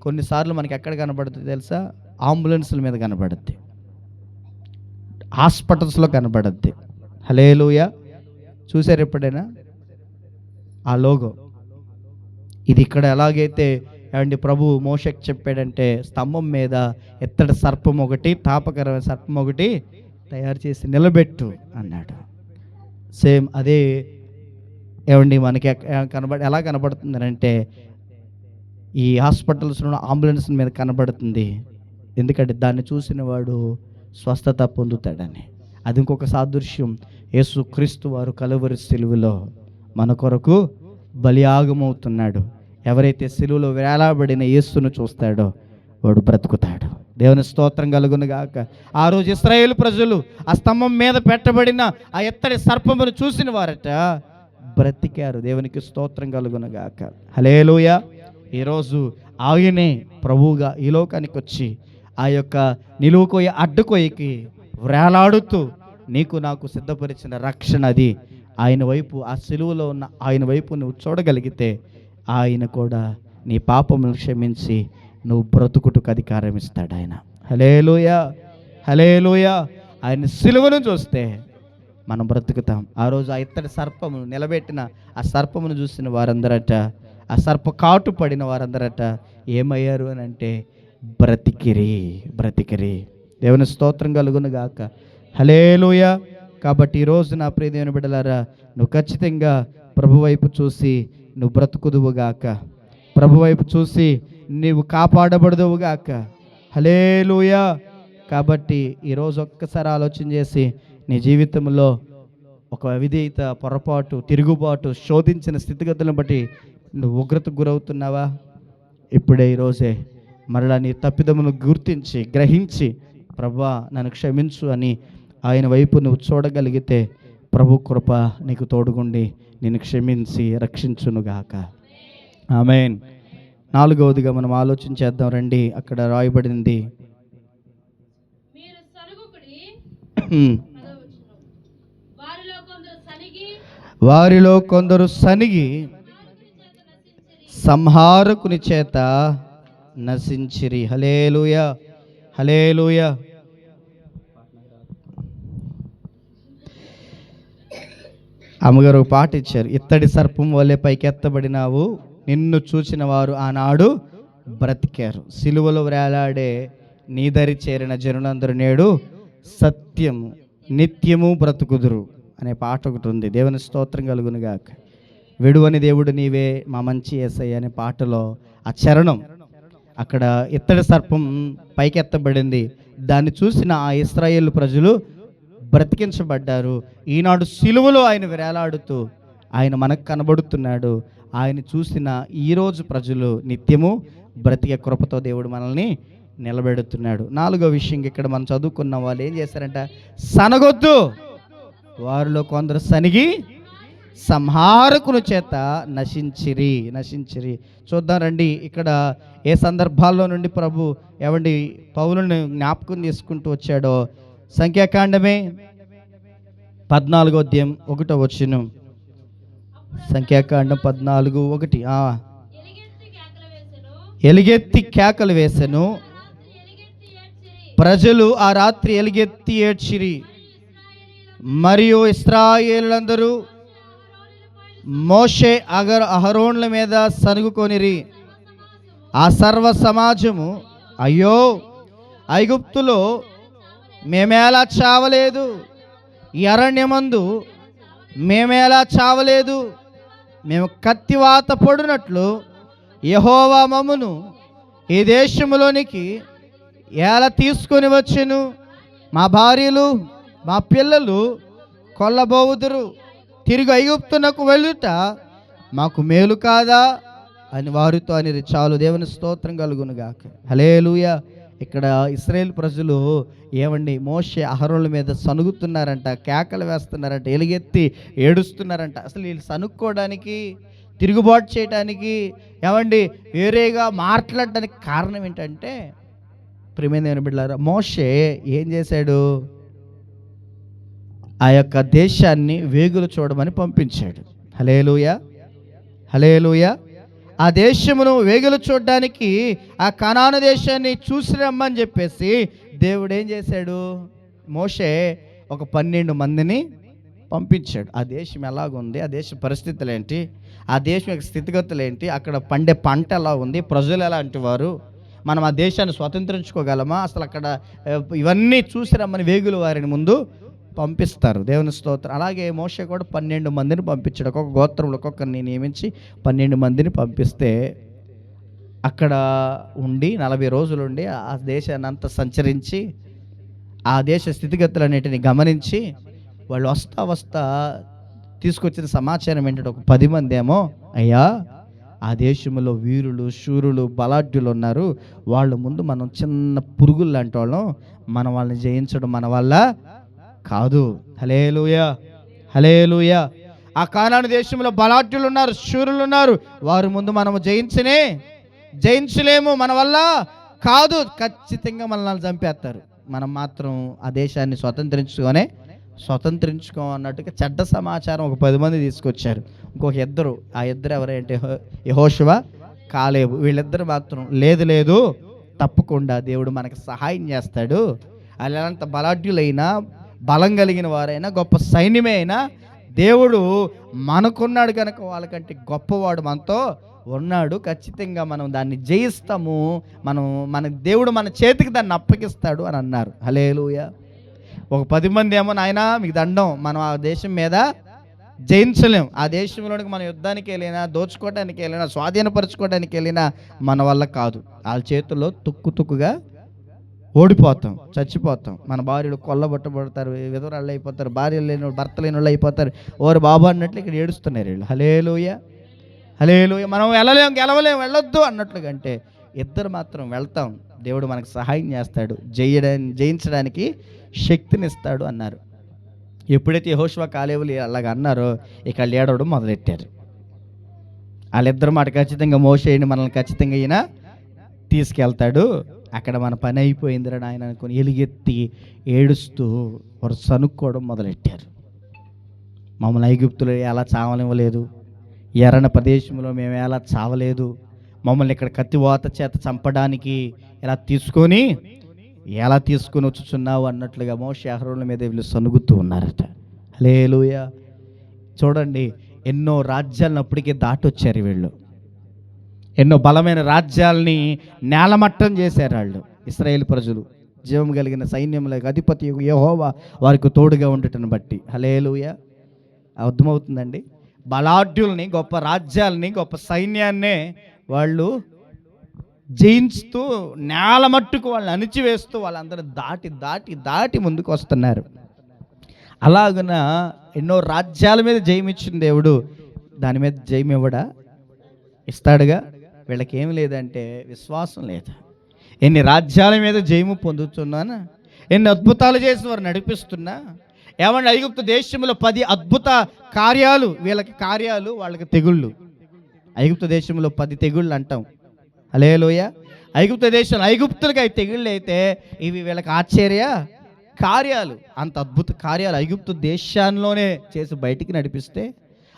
కొన్నిసార్లు మనకి ఎక్కడ కనబడుతుంది తెలుసా? అంబులెన్స్ల మీద కనబడుద్ది, హాస్పిటల్స్లో కనబడుద్ది. హల్లెలూయా. చూసారు ఎప్పుడైనా ఆ లోగో? ఇది ఇక్కడ ఎలాగైతే ఏమండి ప్రభు మోషేకి చెప్పాడంటే, స్తంభం మీద ఎత్తడి సర్పం ఒకటి, తాపకరమైన సర్పం ఒకటి తయారు చేసి నిలబెట్టు అన్నాడు. సేమ్ అదే ఏమండి మనకి ఎలా కనబడుతుందంటే ఈ హాస్పిటల్స్లో అంబులెన్స్ మీద కనబడుతుంది. ఎందుకంటే దాన్ని చూసిన వాడు స్వస్థత పొందుతాడని. అది ఇంకొక సాదృశ్యం. యేసుక్రీస్తు వారు కలువరి సిలువలో మన కొరకు బలియాగమవుతున్నాడు. ఎవరైతే సిలువలో వేలాబడిన యేసును చూస్తాడో వాడు బ్రతుకుతాడు. దేవుని స్తోత్రం కలుగును గాక. ఆ రోజు ఇశ్రాయేలు ప్రజలు ఆ స్తంభం మీద పెట్టబడిన ఆ ఎత్తడి సర్పమును చూసిన వారట బ్రతికారు. దేవునికి స్తోత్రం కలుగును గాక. హల్లెలూయా. ఈరోజు ఆయనే ప్రభువుగా ఈ లోకానికి వచ్చి ఆ యొక్క నిలువుకోయ అడ్డుకోయకి వేలాడుతూ నీకు నాకు సిద్ధపరిచిన రక్షణ అది. ఆయన వైపు, ఆ సిలువలో ఉన్న ఆయన వైపు నువ్వు చూడగలిగితే ఆయన కూడా నీ పాపములను క్షమించి నువ్వు బ్రతుకుటకు అధికారం ఇస్తాడు ఆయన. హల్లెలూయా, హల్లెలూయా. ఆయన సిలువను చూస్తే మనం బ్రతుకుతాం. ఆ రోజు ఆ ఇత్తడి సర్పమును నిలబెట్టిన ఆ సర్పమును చూసిన వారందరట, ఆ సర్ప కాటు పడిన వారందరట ఏమయ్యారు అని అంటే బ్రతికిరి. దేవుని స్తోత్రం కలుగును గాక. హల్లెలూయా. కాబట్టి ఈరోజు నా ప్రియ దేవుని బిడ్డలారా, నువ్వు ఖచ్చితంగా ప్రభు వైపు చూసి నువ్వు బ్రతుకుదువుగాక. ప్రభు వైపు చూసి నీవు కాపాడబడదువుగాక. హల్లెలూయా. కాబట్టి ఈరోజు ఒక్కసారి ఆలోచన చేసి నీ జీవితంలో ఒక అవిధేయత, పొరపాటు, తిరుగుబాటు, శోధించిన స్థితిగతులను బట్టి నువ్వు ఉగ్రతకు గురవుతున్నావా? ఇప్పుడే ఈరోజే మరలా నీ తప్పిదమును గుర్తించి గ్రహించి ప్రభువా నన్ను క్షమించు అని ఆయన వైపు నువ్వు చూడగలిగితే ప్రభు కృప నీకు తోడుగుండి నిన్ను క్షమించి రక్షించునుగాక. ఆమేన్. 4వదిగా మనం ఆలోచించేద్దాం రండి. అక్కడ రాయబడింది వారిలో కొందరు సనిగి సంహారకుని చేత నశించిరి. హల్లెలూయా, హల్లెలూయా. అమ్మగారు ఒక పాట ఇచ్చారు. ఇత్తడి సర్పం వల్లే పైకెత్తబడినావు, నిన్ను చూసిన వారు ఆనాడు బ్రతికారు. సిలువలో వేలాడే నీదరి చేరిన జనులందరూ నేడు సత్యము నిత్యము బ్రతుకుదురు అనే పాట ఒకటి ఉంది. దేవుని స్తోత్రం కలుగును గాక. విడువని దేవుడు నీవే మా మంచి యేసయ్య అనే పాటలో ఆ చరణం, అక్కడ ఇత్తడి సర్పం పైకెత్తబడింది. దాన్ని చూసిన ఆ ఇశ్రాయేలు ప్రజలు బ్రతికించబడ్డారు. ఈనాడు సిలువలో ఆయన వేలాడుతూ ఆయన మనకు కనబడుతున్నాడు. ఆయన చూసిన ఈరోజు ప్రజలు నిత్యము బ్రతికే కృపతో దేవుడు మనల్ని నిలబెడుతున్నాడు. 4వ విషయం, ఇక్కడ మనం చదువుకున్న వాళ్ళు ఏం చేశారంట? సనగొద్దు. వారిలో కొందరు సనిగి సంహారకుని చేత నశించిరి. చూద్దాం రండి. ఇక్కడ ఏ సందర్భాల్లో నుండి ప్రభు ఏమండి పౌలుని జ్ఞాపకం చేసుకుంటూ వచ్చాడో సంఖ్యాకాండమే 14వ అధ్యాయం 1వ వచనం. సంఖ్యాకాండం 14:1. ఎలుగెత్తి కేకలు వేసెను, ప్రజలు ఆ రాత్రి ఎలుగెత్తి ఏడ్చిరి. మరియు ఇశ్రాయేలులందరూ మోషే అహరోన్ల మీద సనుగుకొనిరి. ఆ సర్వ సమాజము, అయ్యో ఐగుప్తులో మేమేలా చావలేదు, ఈ అరణ్యమందు మేమేలా చావలేదు, మేము కత్తివాత పడినట్లు యెహోవా మమ్మును ఈ దేశంలోనికి ఎలా తీసుకొని వచ్చెను, మా భార్యలు మా పిల్లలు కొల్లబోవుదురు, తిరిగి ఐగుప్తునకు వెళ్ళుట మాకు మేలు కాదా అని వారితో అనేది. చాలు. దేవుని స్తోత్రం కలుగును గాక. హల్లెలూయా. ఇక్కడ ఇశ్రాయేలు ప్రజలు ఏమండి మోషే అహరోన్ల మీద సనుగుతున్నారంట, కేకలు వేస్తున్నారంట, ఎలుగెత్తి ఏడుస్తున్నారంట. అసలు వీళ్ళు సనుక్కోవడానికి, తిరుగుబాటు చేయడానికి, ఏమండి వేరేగా మాట్లాడడానికి కారణం ఏంటంటే, ప్రియమైన బిడ్డలారా, మోషే ఏం చేశాడు? ఆ యొక్క దేశాన్ని వేగులు చూడమని పంపించాడు. హల్లెలూయా, హల్లెలూయా. ఆ దేశమును వేగులు చూడడానికి, ఆ కనాను దేశాన్ని చూసి రమ్మని చెప్పేసి దేవుడు ఏం చేశాడు? మోషే ఒక 12 మందిని పంపించాడు. ఆ దేశం ఎలాగుంది, ఆ దేశ పరిస్థితులు ఏంటి, ఆ దేశం యొక్క స్థితిగతులు ఏంటి, అక్కడ పండే పంట ఎలా ఉంది, ప్రజలు ఎలాంటి వారు, మనం ఆ దేశాన్ని స్వతంత్రించుకోగలమా? అసలు అక్కడ ఇవన్నీ చూసి రమ్మని వేగులు వారిని ముందు పంపిస్తారు. దేవుని స్తోత్రం. అలాగే మోషే కూడా 12 మందిని పంపించాడు. ఒక్కొక్క గోత్రంలో ఒక్కొక్కరిని నియమించి 12 మందిని పంపిస్తే అక్కడ ఉండి 40 రోజులుండి ఆ దేశాన్ని అంతా సంచరించి ఆ దేశ స్థితిగతులన్నిటిని గమనించి వాళ్ళు వస్తా తీసుకొచ్చిన సమాచారం ఏంటంటే ఒక 10 మంది ఏమో, అయ్యా ఆ దేశంలో వీరులు శూరులు బలాఢ్యులు ఉన్నారు, వాళ్ళ ముందు మనం చిన్న పురుగులు లాంటి వాళ్ళం, మనం వాళ్ళని జయించడం మన వల్ల కాదు. హల్లెలూయా, హల్లెలూయా. ఆ కానాను దేశంలో బలాఢ్యులు ఉన్నారు, శూరులు ఉన్నారు, వారి ముందు మనము జయించలేము, మన వల్ల కాదు, ఖచ్చితంగా మనల్ని చంపేస్తారు. మనం మాత్రం ఆ దేశాన్ని స్వతంత్రించుకో అన్నట్టుగా చెడ్డ సమాచారం ఒక 10 మంది తీసుకొచ్చారు. ఇంకొక ఇద్దరు, ఆ ఇద్దరు ఎవరంటే యెహోషువ, కాలేబు. వీళ్ళిద్దరు మాత్రం లేదు తప్పకుండా దేవుడు మనకు సహాయం చేస్తాడు, అలాంత బలాఢ్యులైనా బలం కలిగిన వారైనా గొప్ప సైన్యమే అయినా దేవుడు మనకున్నాడు కనుక వాళ్ళకంటే గొప్పవాడు మనతో ఉన్నాడు, ఖచ్చితంగా మనం దాన్ని జయిస్తాము, మన దేవుడు మన చేతికి దాన్ని అప్పగిస్తాడు అని అన్నారు. హల్లెలూయా. ఒక 10 మంది ఏమో, నాయనా మీకు దండం, మనం ఆ దేశం మీద జయించలేం, ఆ దేశంలోనికి మనం యుద్ధానికి వెళ్ళినా, దోచుకోవడానికి వెళ్ళినా, స్వాధీనపరచుకోవడానికి వెళ్ళినా మన వల్ల కాదు, వాళ్ళ చేతుల్లో తుక్కుగా ఓడిపోతాం, చచ్చిపోతాం, మన భార్యలు కొల్లబొట్టబడతారు, విధవరాళ్ళు అయిపోతారు, భార్యలు లేని భర్త లేని వాళ్ళు అయిపోతారు, ఓరు బాబు అన్నట్లు ఇక్కడ ఏడుస్తున్నారు వీళ్ళు. హల్లెలూయా, హల్లెలూయా. మనం గెలవలేం, వెళ్ళొద్దు అన్నట్లుగా. అంటే ఇద్దరు మాత్రం వెళ్తాం, దేవుడు మనకు సహాయం చేస్తాడు, జయించడానికి శక్తినిస్తాడు అన్నారు. ఎప్పుడైతే యెహోషువ కాలేబులు అలాగ అన్నారో ఇక వాళ్ళు ఏడవడం మొదలెట్టారు. వాళ్ళిద్దరు మాట ఖచ్చితంగా మోషేని మనల్ని ఖచ్చితంగా ఈయన తీసుకెళ్తాడు, అక్కడ మన పని అయిపోయిందిరా నాయన అనుకుని ఎలుగెత్తి ఏడుస్తూ వారు సనుక్కోవడం మొదలెట్టారు. మమ్మల్ని ఐగుప్తులు ఎలా చావనివ్వలేదు, ఎర్రన ప్రదేశంలో మేము ఎలా చావలేదు, మమ్మల్ని ఇక్కడ కత్తివాత చేత చంపడానికి ఎలా తీసుకొని వచ్చుచున్నావు అన్నట్లుగా మోషే అహరోనుల మీద వీళ్ళు సనుగుతూ ఉన్నారట. హల్లెలూయా. చూడండి, ఎన్నో రాజ్యాలను అప్పటికే దాటొచ్చారు వీళ్ళు, ఎన్నో బలమైన రాజ్యాలని నేలమట్టం చేశారు వాళ్ళు. ఇశ్రాయేలు ప్రజలు జీవం కలిగిన సైన్యంలోకి అధిపతి యెహోవా వారికి తోడుగా ఉండటం బట్టి. హల్లెలూయా. అర్థమవుతుందండి. బలాఢ్యుల్ని, గొప్ప రాజ్యాలని, గొప్ప సైన్యాన్నే వాళ్ళు జయించుతూ నేల మట్టుకు వాళ్ళని అణిచివేస్తూ వాళ్ళందరూ దాటి ముందుకు వస్తున్నారు. అలాగున ఎన్నో రాజ్యాల మీద జయమిచ్చిన దేవుడు దాని మీద జయం ఇస్తాడుగా. వీళ్ళకి ఏమి లేదంటే విశ్వాసం లేదు. ఎన్ని రాజ్యాల మీద జయము పొందుతున్నానా, ఎన్ని అద్భుతాలు చేసి వారు నడిపిస్తున్నా. ఏమంటే ఐగుప్తు దేశంలో 10 అద్భుత కార్యాలు, వీళ్ళకి కార్యాలు, వాళ్ళకి తెగుళ్ళు. ఐగుప్తు దేశంలో 10 తెగుళ్ళు అంటాం. హల్లెలూయా. ఐగుప్తులకి 5 తెగుళ్ళు అయితే ఇవి వీళ్ళకి ఆశ్చర్య కార్యాలు. అంత అద్భుత కార్యాలు ఐగుప్తు దేశాల్లోనే చేసి బయటికి నడిపిస్తే,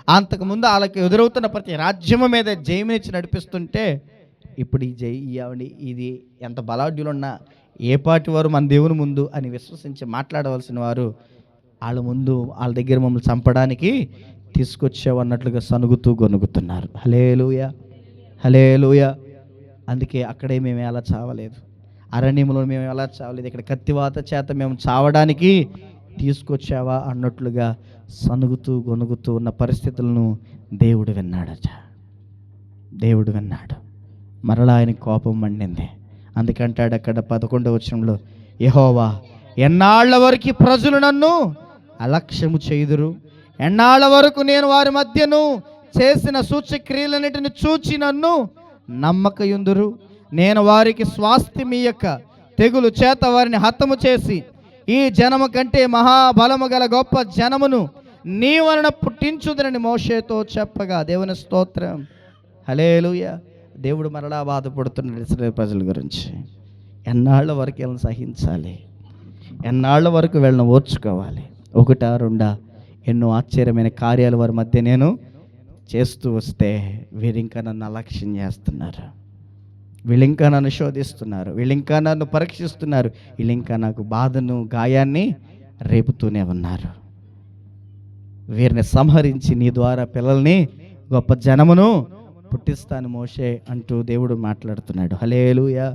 అంతకుముందు వాళ్ళకి ఎదురవుతున్న ప్రతి రాజ్యము మీద జయమినిచ్చి నడిపిస్తుంటే, ఇప్పుడు ఇది ఎంత బలాఢ్యులున్నా ఏ పాటి వారు మన దేవుని ముందు అని విశ్వసించి మాట్లాడవలసిన వారు వాళ్ళ దగ్గర మమ్మల్ని చంపడానికి తీసుకొచ్చావు అన్నట్లుగా సనుగుతూ గొనుగుతున్నారు. హల్లెలూయా, హల్లెలూయా. అందుకే అక్కడే మేము ఎలా చావలేదు, అరణ్యంలో మేము ఎలా చావలేదు, ఇక్కడ కత్తివాత చేత మేము చావడానికి తీసుకొచ్చావా అన్నట్లుగా సనుగుతూ గొనుగుతూ ఉన్న పరిస్థితులను దేవుడు విన్నాడు. మరలా ఆయన కోపం మండింది. అందుకంటాడు అక్కడ 11వ వచనంలో, యెహోవా, ఎన్నాళ్ల వరకు ప్రజలు నన్ను అలక్ష్యము చేయుదురు, ఎన్నాళ్ల వరకు నేను వారి మధ్యను చేసిన సూచక్రియలన్నిటిని చూచి నన్ను నమ్మకయుందురు, నేను వారికి స్వాస్థ్యమియ్యక తెగులు చేత వారిని హతము చేసి ఈ జనము కంటే మహాబలము గల గొప్ప జనమును నీ వలన పుట్టించుదరని మోషేతో చెప్పగా. దేవుని స్తోత్రం. హల్లెలూయా. దేవుడు మరలా బాధపడుతున్నాడు ఇశ్రాయేలు ప్రజల గురించి. ఎన్నాళ్ళ వరకు వీళ్ళని సహించాలి, ఎన్నాళ్ళ వరకు వీళ్ళని ఓర్చుకోవాలి. 1, 2 ఎన్నో ఆశ్చర్యమైన కార్యాలు వారి మధ్య నేను చేస్తూ వస్తే వీరింకా నన్ను అలక్ష్యం చేస్తున్నారు, వీళ్ళింకా నన్ను శోధిస్తున్నారు, వీళ్ళింకా నన్ను పరీక్షిస్తున్నారు, వీళ్ళింకా నాకు బాధను గాయాన్ని రేపుతూనే ఉన్నారు. వీరిని సంహరించి నీ ద్వారా పిల్లల్ని గొప్ప జనమును పుట్టిస్తాను మోషే అంటూ దేవుడు మాట్లాడుతున్నాడు. హల్లెలూయా.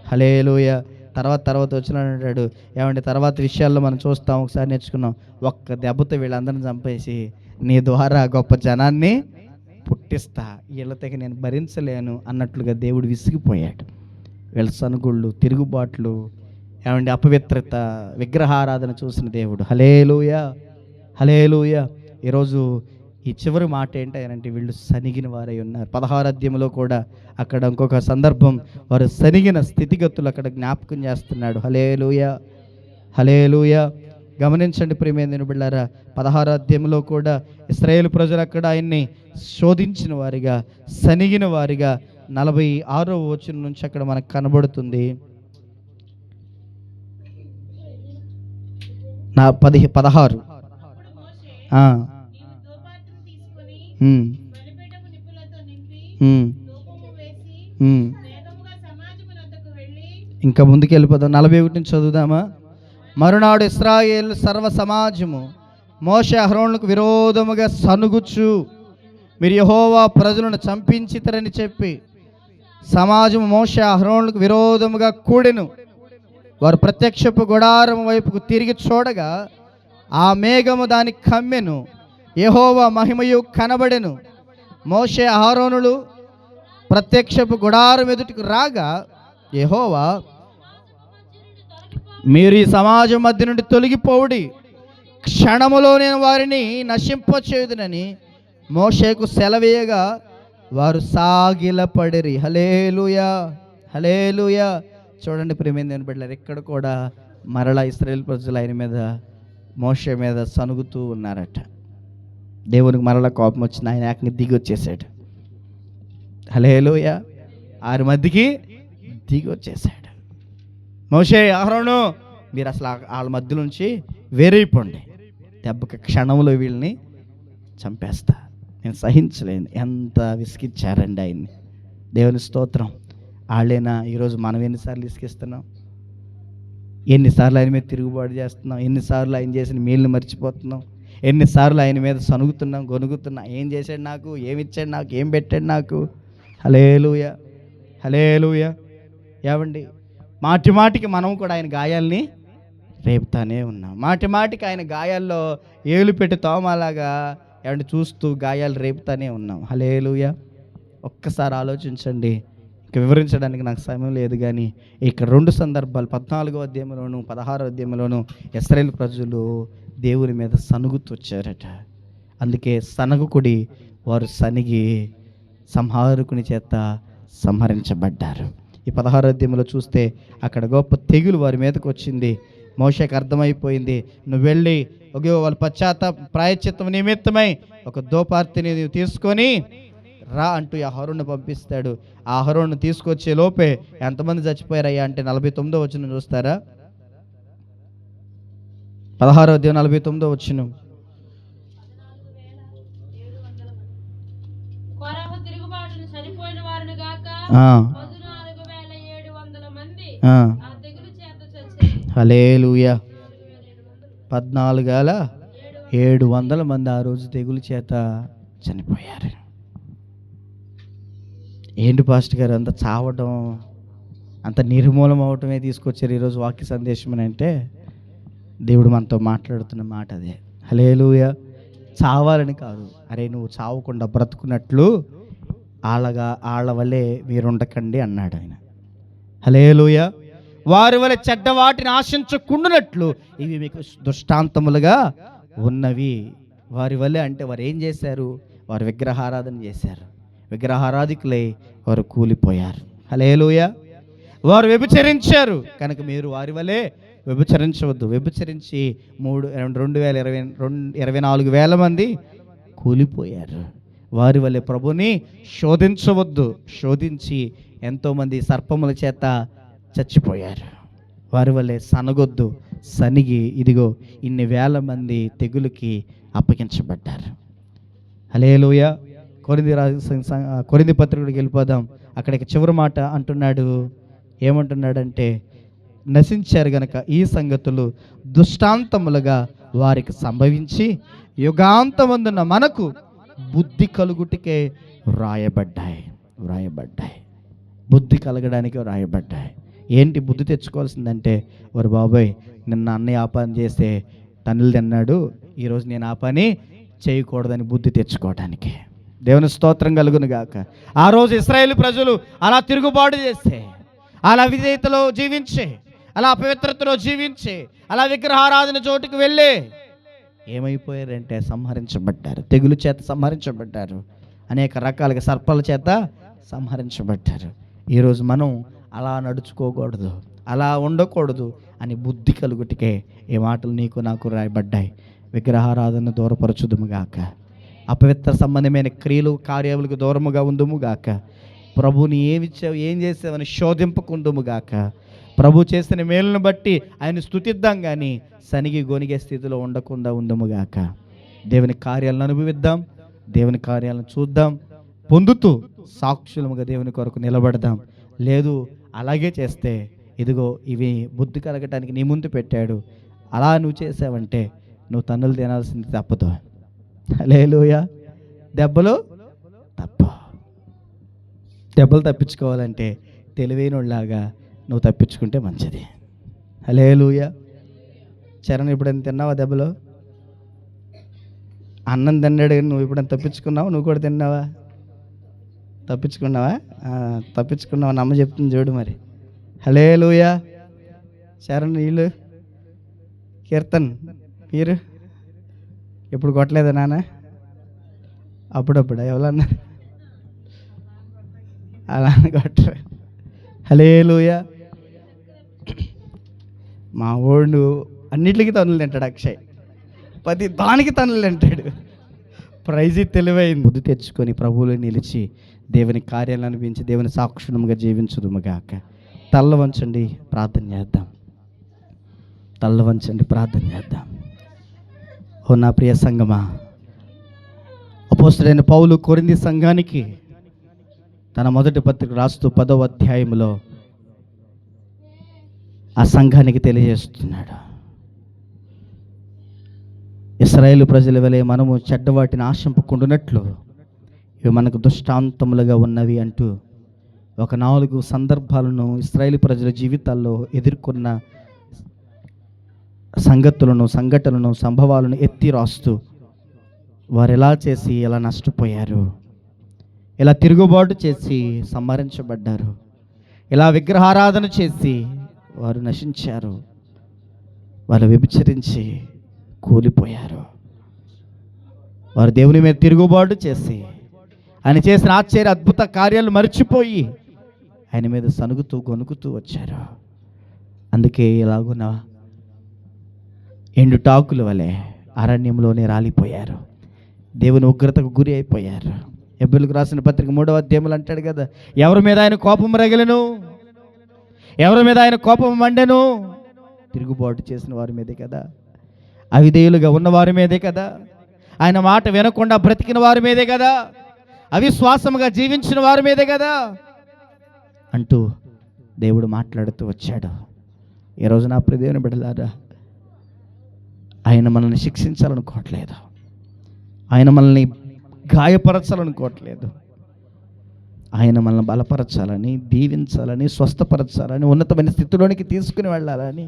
హల్లెలూయా. తర్వాత వచ్చినాడు ఏమంటే తర్వాత విషయాల్లో మనం చూస్తాం, ఒకసారి నేర్చుకున్నాం. ఒక్క దెబ్బతో వీళ్ళందరిని చంపేసి నీ ద్వారా గొప్ప జనాన్ని పుట్టిస్తా, వీళ్ళతోకి నేను భరించలేను అన్నట్లుగా దేవుడు విసిగిపోయాడు. వీళ్ళ సనుగుళ్ళు, తిరుగుబాట్లు, ఏమంటే అపవిత్రత, విగ్రహారాధన చూసిన దేవుడు. హల్లెలూయా, హల్లెలూయా. ఈరోజు ఈ చివరి మాట ఏంటంటే వీళ్ళు సనిగిన వారై ఉన్నారు. 16వ అధ్యాయంలో కూడా అక్కడ ఇంకొక సందర్భం, వారు సనిగిన స్థితిగతులు అక్కడ జ్ఞాపకం చేస్తున్నాడు. హల్లెలూయా, హల్లెలూయా. గమనించండి ప్రియమైన బిడ్డలారా, 16వ అధ్యాయంలో కూడా ఇశ్రాయేలు ప్రజలు అక్కడ ఆయన్ని శోధించిన వారిగా, సనిగిన వారిగా 46వ వచనం నుంచి అక్కడ మనకు కనబడుతుంది. 16 ఇంకా ముందుకు వెళ్ళిపోదాం. 41 నుంచి చదువుదామా? మరునాడు ఇశ్రాయేలు సర్వ సమాజము మోషే అహరోనులకు విరోధముగా సనుగుచు, మీరు యెహోవా ప్రజలను చంపించితరని చెప్పి సమాజము మోషే అహరోనులకు విరోధముగా కూడెను. వారు ప్రత్యక్షపు గుడారం వైపుకు తిరిగి చూడగా ఆ మేఘము దానికి కమ్మెను, యెహోవా మహిమయు కనబడెను. మోషే అహరోనులు ప్రత్యక్షపు గుడారం ఎదుటికి రాగా యెహోవా, మీరు ఈ సమాజం మధ్య నుండి తొలగిపోవుడి, క్షణములో నేను వారిని నశింపచేయుదునని మోషేకు సెలవేయగా వారు సాగిలపడిరి. హల్లెలూయా, హల్లెలూయా. చూడండి ప్రియమైన బిడ్డలారా, ఇక్కడ కూడా మరలా ఇశ్రాయేలు ప్రజలు ఆయన మీద, మోషే మీద సనుగుతూ ఉన్నారట. దేవునికి మరలా కోపం వచ్చింది, ఆయన ఏకంగా దిగి వచ్చేసాడు. హల్లెలూయా. వారి మధ్యకి దిగి వచ్చేసాడు. మోషే, అహరోను, మీరు అసలు వాళ్ళ మధ్య నుంచి వేరైపోండి, దెబ్బకి క్షణంలో వీళ్ళని చంపేస్తా, నేను సహించలేను. ఎంత విసిగిచ్చారండి ఆయన్ని. దేవుని స్తోత్రం. వాళ్ళైనా ఈరోజు మనం ఎన్నిసార్లు విసిగిస్తున్నాం, ఎన్నిసార్లు ఆయన మీద తిరుగుబాటు చేస్తున్నాం, ఎన్నిసార్లు ఆయన చేసిన మేలుని మర్చిపోతున్నాం, ఎన్నిసార్లు ఆయన మీద సనుగుతున్నాం, గొనుగుతున్నాం. ఏం చేశాడు నాకు, ఏమిచ్చాడు నాకు, ఏం పెట్టాడు నాకు. హల్లెలూయా, హల్లెలూయా. ఏమండి, మాటి మాటికి మనం కూడా ఆయన గాయాల్ని రేపుతానే ఉన్నాం. మాటి మాటికి ఆయన గాయాల్లో ఏలు పెట్టి తోమలాగా ఏమంటే చూస్తూ గాయాలు రేపుతానే ఉన్నాం. హల్లెలూయా. ఒక్కసారి ఆలోచించండి. ఇక వివరించడానికి నాకు సమయం లేదు, కానీ ఇక్కడ 2 సందర్భాలు 14వ అధ్యాయంలోను 16వ అధ్యాయంలోను ఇశ్రాయేలు ప్రజలు దేవుని మీద సనుగుతొచ్చారట. అందుకే సనగుకుడి, వారు సనిగి సంహారకుని చేత సంహరించబడ్డారు. ఈ 16వ అధ్యాయంలో చూస్తే అక్కడ గొప్ప తెగులు వారి మీదకి వచ్చింది. మోషేకి అర్థమైపోయింది, నువ్వు వెళ్ళి వాళ్ళ ప్రాయశ్చిత్తం నిమిత్తమై ఒక దోపార్తిని తీసుకొని రా అంటూ ఆ అహరోనును పంపిస్తాడు. ఆ అహరోనును తీసుకొచ్చే లోపే ఎంతమంది చచ్చిపోయారయ్యా అంటే 49వ వచనం చూస్తారా? 16వ అధ్యాయం 49వ వచనం. హల్లెలూయా. 14,700 మంది ఆ రోజు తెగులు చేత చనిపోయారు. ఏంటి పాస్టర్ గారు అంత చావడం, అంత నిర్మూలం అవటమే తీసుకొచ్చారు ఈరోజు వాక్య సందేశం అని అంటే, దేవుడు మనతో మాట్లాడుతున్న మాట అదే. హల్లెలూయా. చావాలని కాదు, అరే నువ్వు చావకుండా బ్రతుకున్నట్లు వాళ్ళ వల్లే మీరుండకండి అన్నాడు ఆయన. హల్లెలూయా. వారి వల్ల చెడ్డ వాటిని ఆశించకుండానట్లు ఇవి మీకు దృష్టాంతములుగా ఉన్నవి. వారి వల్లే అంటే వారు ఏం చేశారు? వారు విగ్రహారాధన చేశారు. విగ్రహారాధికులై వారు కూలిపోయారు. హల్లెలూయా. వారు వ్యభిచరించారు కనుక మీరు వారి వల్లే వ్యభిచరించవద్దు. వ్యభిచరించి 24,000 మంది కూలిపోయారు. వారి వల్లే ప్రభుని శోధించవద్దు. శోధించి ఎంతోమంది సర్పముల చేత చచ్చిపోయారు. వారి వల్లే సనగొద్దు. సనిగి ఇదిగో ఇన్ని వేల మంది తెగులుకి అప్పగించబడ్డారు. హల్లెలూయా. కొరింథీ పత్రికకి వెళ్ళిపోదాం. అక్కడికి చివరి మాట అంటున్నాడు. ఏమంటున్నాడంటే, నశించారు గనక ఈ సంగతులు దుష్టాంతములుగా వారికి సంభవించి యుగాంతమందున్న మనకు బుద్ధి కలుగుటికే వ్రాయబడ్డాయి. బుద్ధి కలగడానికి వ్రాయబడ్డాయి. ఏంటి బుద్ధి తెచ్చుకోవాల్సిందంటే, వారు బాబాయ్ నిన్న అన్నయ్య ఆ పని చేస్తే తన్నులు తిన్నాడు, ఈరోజు నేను ఆ పని చేయకూడదని బుద్ధి తెచ్చుకోవడానికి. దేవుని స్తోత్రం కలుగును గాక. ఆ రోజు ఇశ్రాయేలు ప్రజలు అలా తిరుగుబాటు చేస్తే, అలా విధేయతలో జీవించే, అలా అపవిత్రతలో జీవించే, అలా విగ్రహారాధన చోటుకు వెళ్ళే ఏమైపోయారంటే సంహరించబడ్డారు. తెగులు చేత సంహరించబడ్డారు. అనేక రకాలుగా సర్పాల చేత సంహరించబడ్డారు. ఈరోజు మనం అలా నడుచుకోకూడదు, అలా ఉండకూడదు అని బుద్ధి కలుగుటికే ఈ మాటలు నీకు నాకు రాయబడ్డాయి. విగ్రహారాధన దూరపరచుదుముగాక, అపవిత్ర సంబంధమైన క్రియలు కార్యములకు దూరముగా ఉందుముగాక, ప్రభుని ఏం చేసావని శోధింపకుందుముగాక, ప్రభు చేసిన మేలును బట్టి ఆయన స్తుతిద్దాం కానీ సనిగి గొనిగే స్థితిలో ఉండకుండా ఉందుముగాక. దేవుని కార్యాలను అనుభవిద్దాం, దేవుని కార్యాలను చూద్దాం, పొందుతూ సాక్షులముగా దేవుని కొరకు నిలబడదాం. లేదు అలాగే చేస్తే ఇదిగో ఇవి బుద్ధి కలగటానికి నీ ముందు పెట్టాడు, అలా నువ్వు చేసావంటే నువ్వు తన్నులు తినాల్సింది తప్పదు. హల్లెలూయా. దెబ్బలు తప్పించుకోవాలంటే తెలివైనలాగా నువ్వు తప్పించుకుంటే మంచిది. హల్లెలూయా. చరణ్ ఎప్పుడైనా తిన్నావా దెబ్బలు? అన్నం తిన్నాడు కానీ నువ్వు ఎప్పుడైనా తప్పించుకున్నావు? నువ్వు కూడా తిన్నావా? తప్పించుకున్నావా? తప్పించుకున్నావా? అమ్మ చెప్తుంది చూడు మరి. హల్లెలూయా. చరణ్ వీళ్ళు కీర్తన్ మీరు ఎప్పుడు కొట్టలేదా నాన్న? అప్పుడప్పుడు ఎవరన్నా అలా కొట్టరు. హల్లెలూయా. మా వాడు అన్నిటికీ తన్నులు తింటాడు. అక్షయ్ ప్రతి దానికి తన్నులు తింటాడు. ప్రైజ్ తెలివైంది. బుద్ధి తెచ్చుకొని ప్రభువులో నిలిచి దేవుని కార్యాలను అనిపించి దేవుని సాక్షులముగా జీవించుదుముగాక. తల్ల వంచండి, ప్రార్థన చేద్దాం. తల్ల వంచండి, ప్రార్థన చేద్దాం. ఓ నా ప్రియ సంగమా, అపోస్తలుడైన పౌలు కొరింథీ సంఘానికి తన మొదటి పత్రిక రాస్తూ 10వ అధ్యాయంలో ఆ సంఘానికి తెలియజేస్తున్నాడు. ఇశ్రాయేలు ప్రజల వలె మనము చెడ్డవాటిని ఆశింపకుండునట్లు ఇవి మనకు దృష్టాంతములుగా ఉన్నవి అంటూ ఒక 4 సందర్భాలను ఇశ్రాయేలు ప్రజల జీవితాల్లో ఎదుర్కొన్న సంఘటనలను సంభవాలను ఎత్తి రాస్తూ వారు ఎలా చేసి ఎలా నష్టపోయారు, ఎలా తిరుగుబాటు చేసి సంహరించబడ్డారు, ఎలా విగ్రహారాధన చేసి వారు నశించారు, వాళ్ళు వ్యభిచరించి కూలిపోయారు. వారు దేవుని మీద తిరుగుబాటు చేసి ఆయన చేసిన ఆశ్చర్య అద్భుత కార్యాలు మర్చిపోయి ఆయన మీద సనుగుతూ గొనుకుతూ వచ్చారు. అందుకే ఇలాగున ఎండుటాకుల వలె అరణ్యంలోనే రాలిపోయారు. దేవుని ఉగ్రతకు గురి అయిపోయారు. హెబ్రీయులకు రాసిన పత్రిక 3వ అధ్యాయంలో అంటాడు కదా, ఎవరి మీద ఆయన కోపం రగిలెను, ఎవరి మీద ఆయన కోపం మండెను? తిరుగుబాటు చేసిన వారి మీదే కదా, అవిధేయులుగా ఉన్న వారి మీదే కదా, ఆయన మాట వినకుండా బ్రతికిన వారి మీదే కదా, అవిశ్వాసముగా జీవించిన వారి మీదే కదా అంటూ దేవుడు మాట్లాడుతూ వచ్చాడు. ఈరోజు నా ప్రియ దేవుని బిడ్డలారా, ఆయన మనల్ని శిక్షించాలనుకోవట్లేదు, ఆయన మనల్ని గాయపరచాలనుకోవట్లేదు, ఆయన మనల్ని బలపరచాలని, దీవించాలని, స్వస్థపరచాలని, ఉన్నతమైన స్థితిలోనికి తీసుకుని వెళ్ళాలని,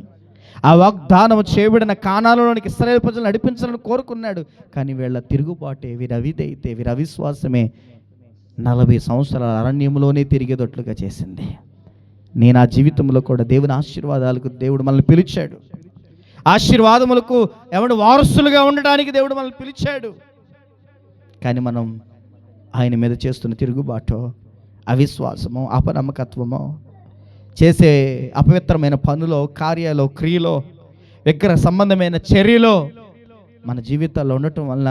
ఆ వాగ్దానం చేయబడిన కానాలలోనికి ఇశ్రాయేలు ప్రజలు నడిపించాలని కోరుకున్నాడు. కానీ వీళ్ళ తిరుగుబాటే, వీరి అవిధేయతే, వీరి అవిశ్వాసమే 40 సంవత్సరాల అరణ్యంలోనే తిరిగేటట్లుగా చేసింది. నేను ఆ జీవితంలో కూడా దేవుని ఆశీర్వాదాలకు దేవుడు మనల్ని పిలిచాడు. ఆశీర్వాదములకు ఎవడు వారసులుగా ఉండడానికి దేవుడు మనల్ని పిలిచాడు. కానీ మనం ఆయన మీద చేస్తున్న తిరుగుబాటో, అవిశ్వాసమో, అపనమ్మకత్వమో, చేసే అపవిత్రమైన పనులో, కార్యాలో, క్రియలో, విగ్రహ సంబంధమైన చర్యలో మన జీవితాల్లో ఉండటం వల్ల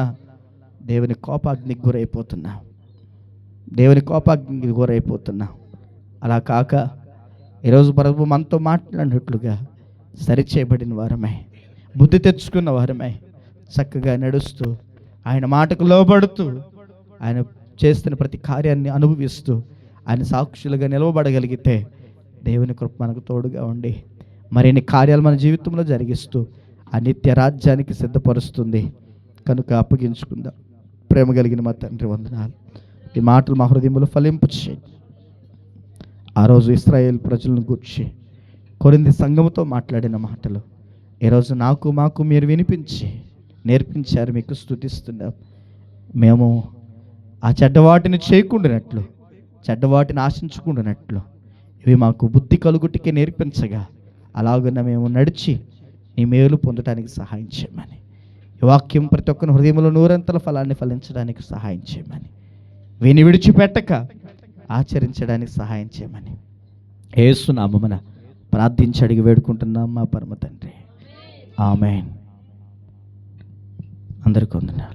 దేవుని కోపాగ్నికి గురైపోతున్నాం. అలా కాక ఈరోజు ప్రభు మనతో మాట్లాడినట్లుగా సరిచేయబడిన వారమై, బుద్ధి తెచ్చుకున్న వారమై, చక్కగా నడుస్తూ, ఆయన మాటకు లోబడుతూ, ఆయన చేస్తున్న ప్రతి కార్యాన్ని అనుభవిస్తూ, ఆయన సాక్షులుగా నిలవబడగలిగితే దేవుని కృప మనకు తోడుగా ఉండి మరిన్ని కార్యాలు మన జీవితంలో జరిగిస్తూ ఆ నిత్య రాజ్యానికి సిద్ధపరుస్తుంది. కనుక అప్పగించుకుందాం. ప్రేమ కలిగిన మా తండ్రి వందనాలు. ఈ మాటలు మా హృదయంలో ఫలింపు చేయి. ఆ రోజు ఇశ్రాయేలు ప్రజలను గూర్చి కొరింథీ సంఘముతో మాట్లాడిన మాటలు ఈరోజు మాకు మీరు వినిపించి నేర్పించారు. మీకు స్తుతిస్తున్నాం. మేము ఆ చెడ్డవాటిని చేయకుండానట్లు, చెడ్డవాటిని ఆశించకుండానట్లు ఇవి మాకు బుద్ధి కలుగుటికే నేర్పించగా అలాగున్న మేము నడిచి నీ మేలు పొందడానికి సహాయం చేయమని, ఈ వాక్యం ప్రతి ఒక్కరి హృదయంలో నూరంతల ఫలాన్ని ఫలించడానికి సహాయం చేయమని, విని విడిచిపెట్టక ఆచరించడానికి సహాయం చేయమని యేసు నామమున ప్రార్థించి అడిగి వేడుకుంటున్నాం మా పరమ తండ్రి. ఆమేన్. అందరికీ వందనాలు.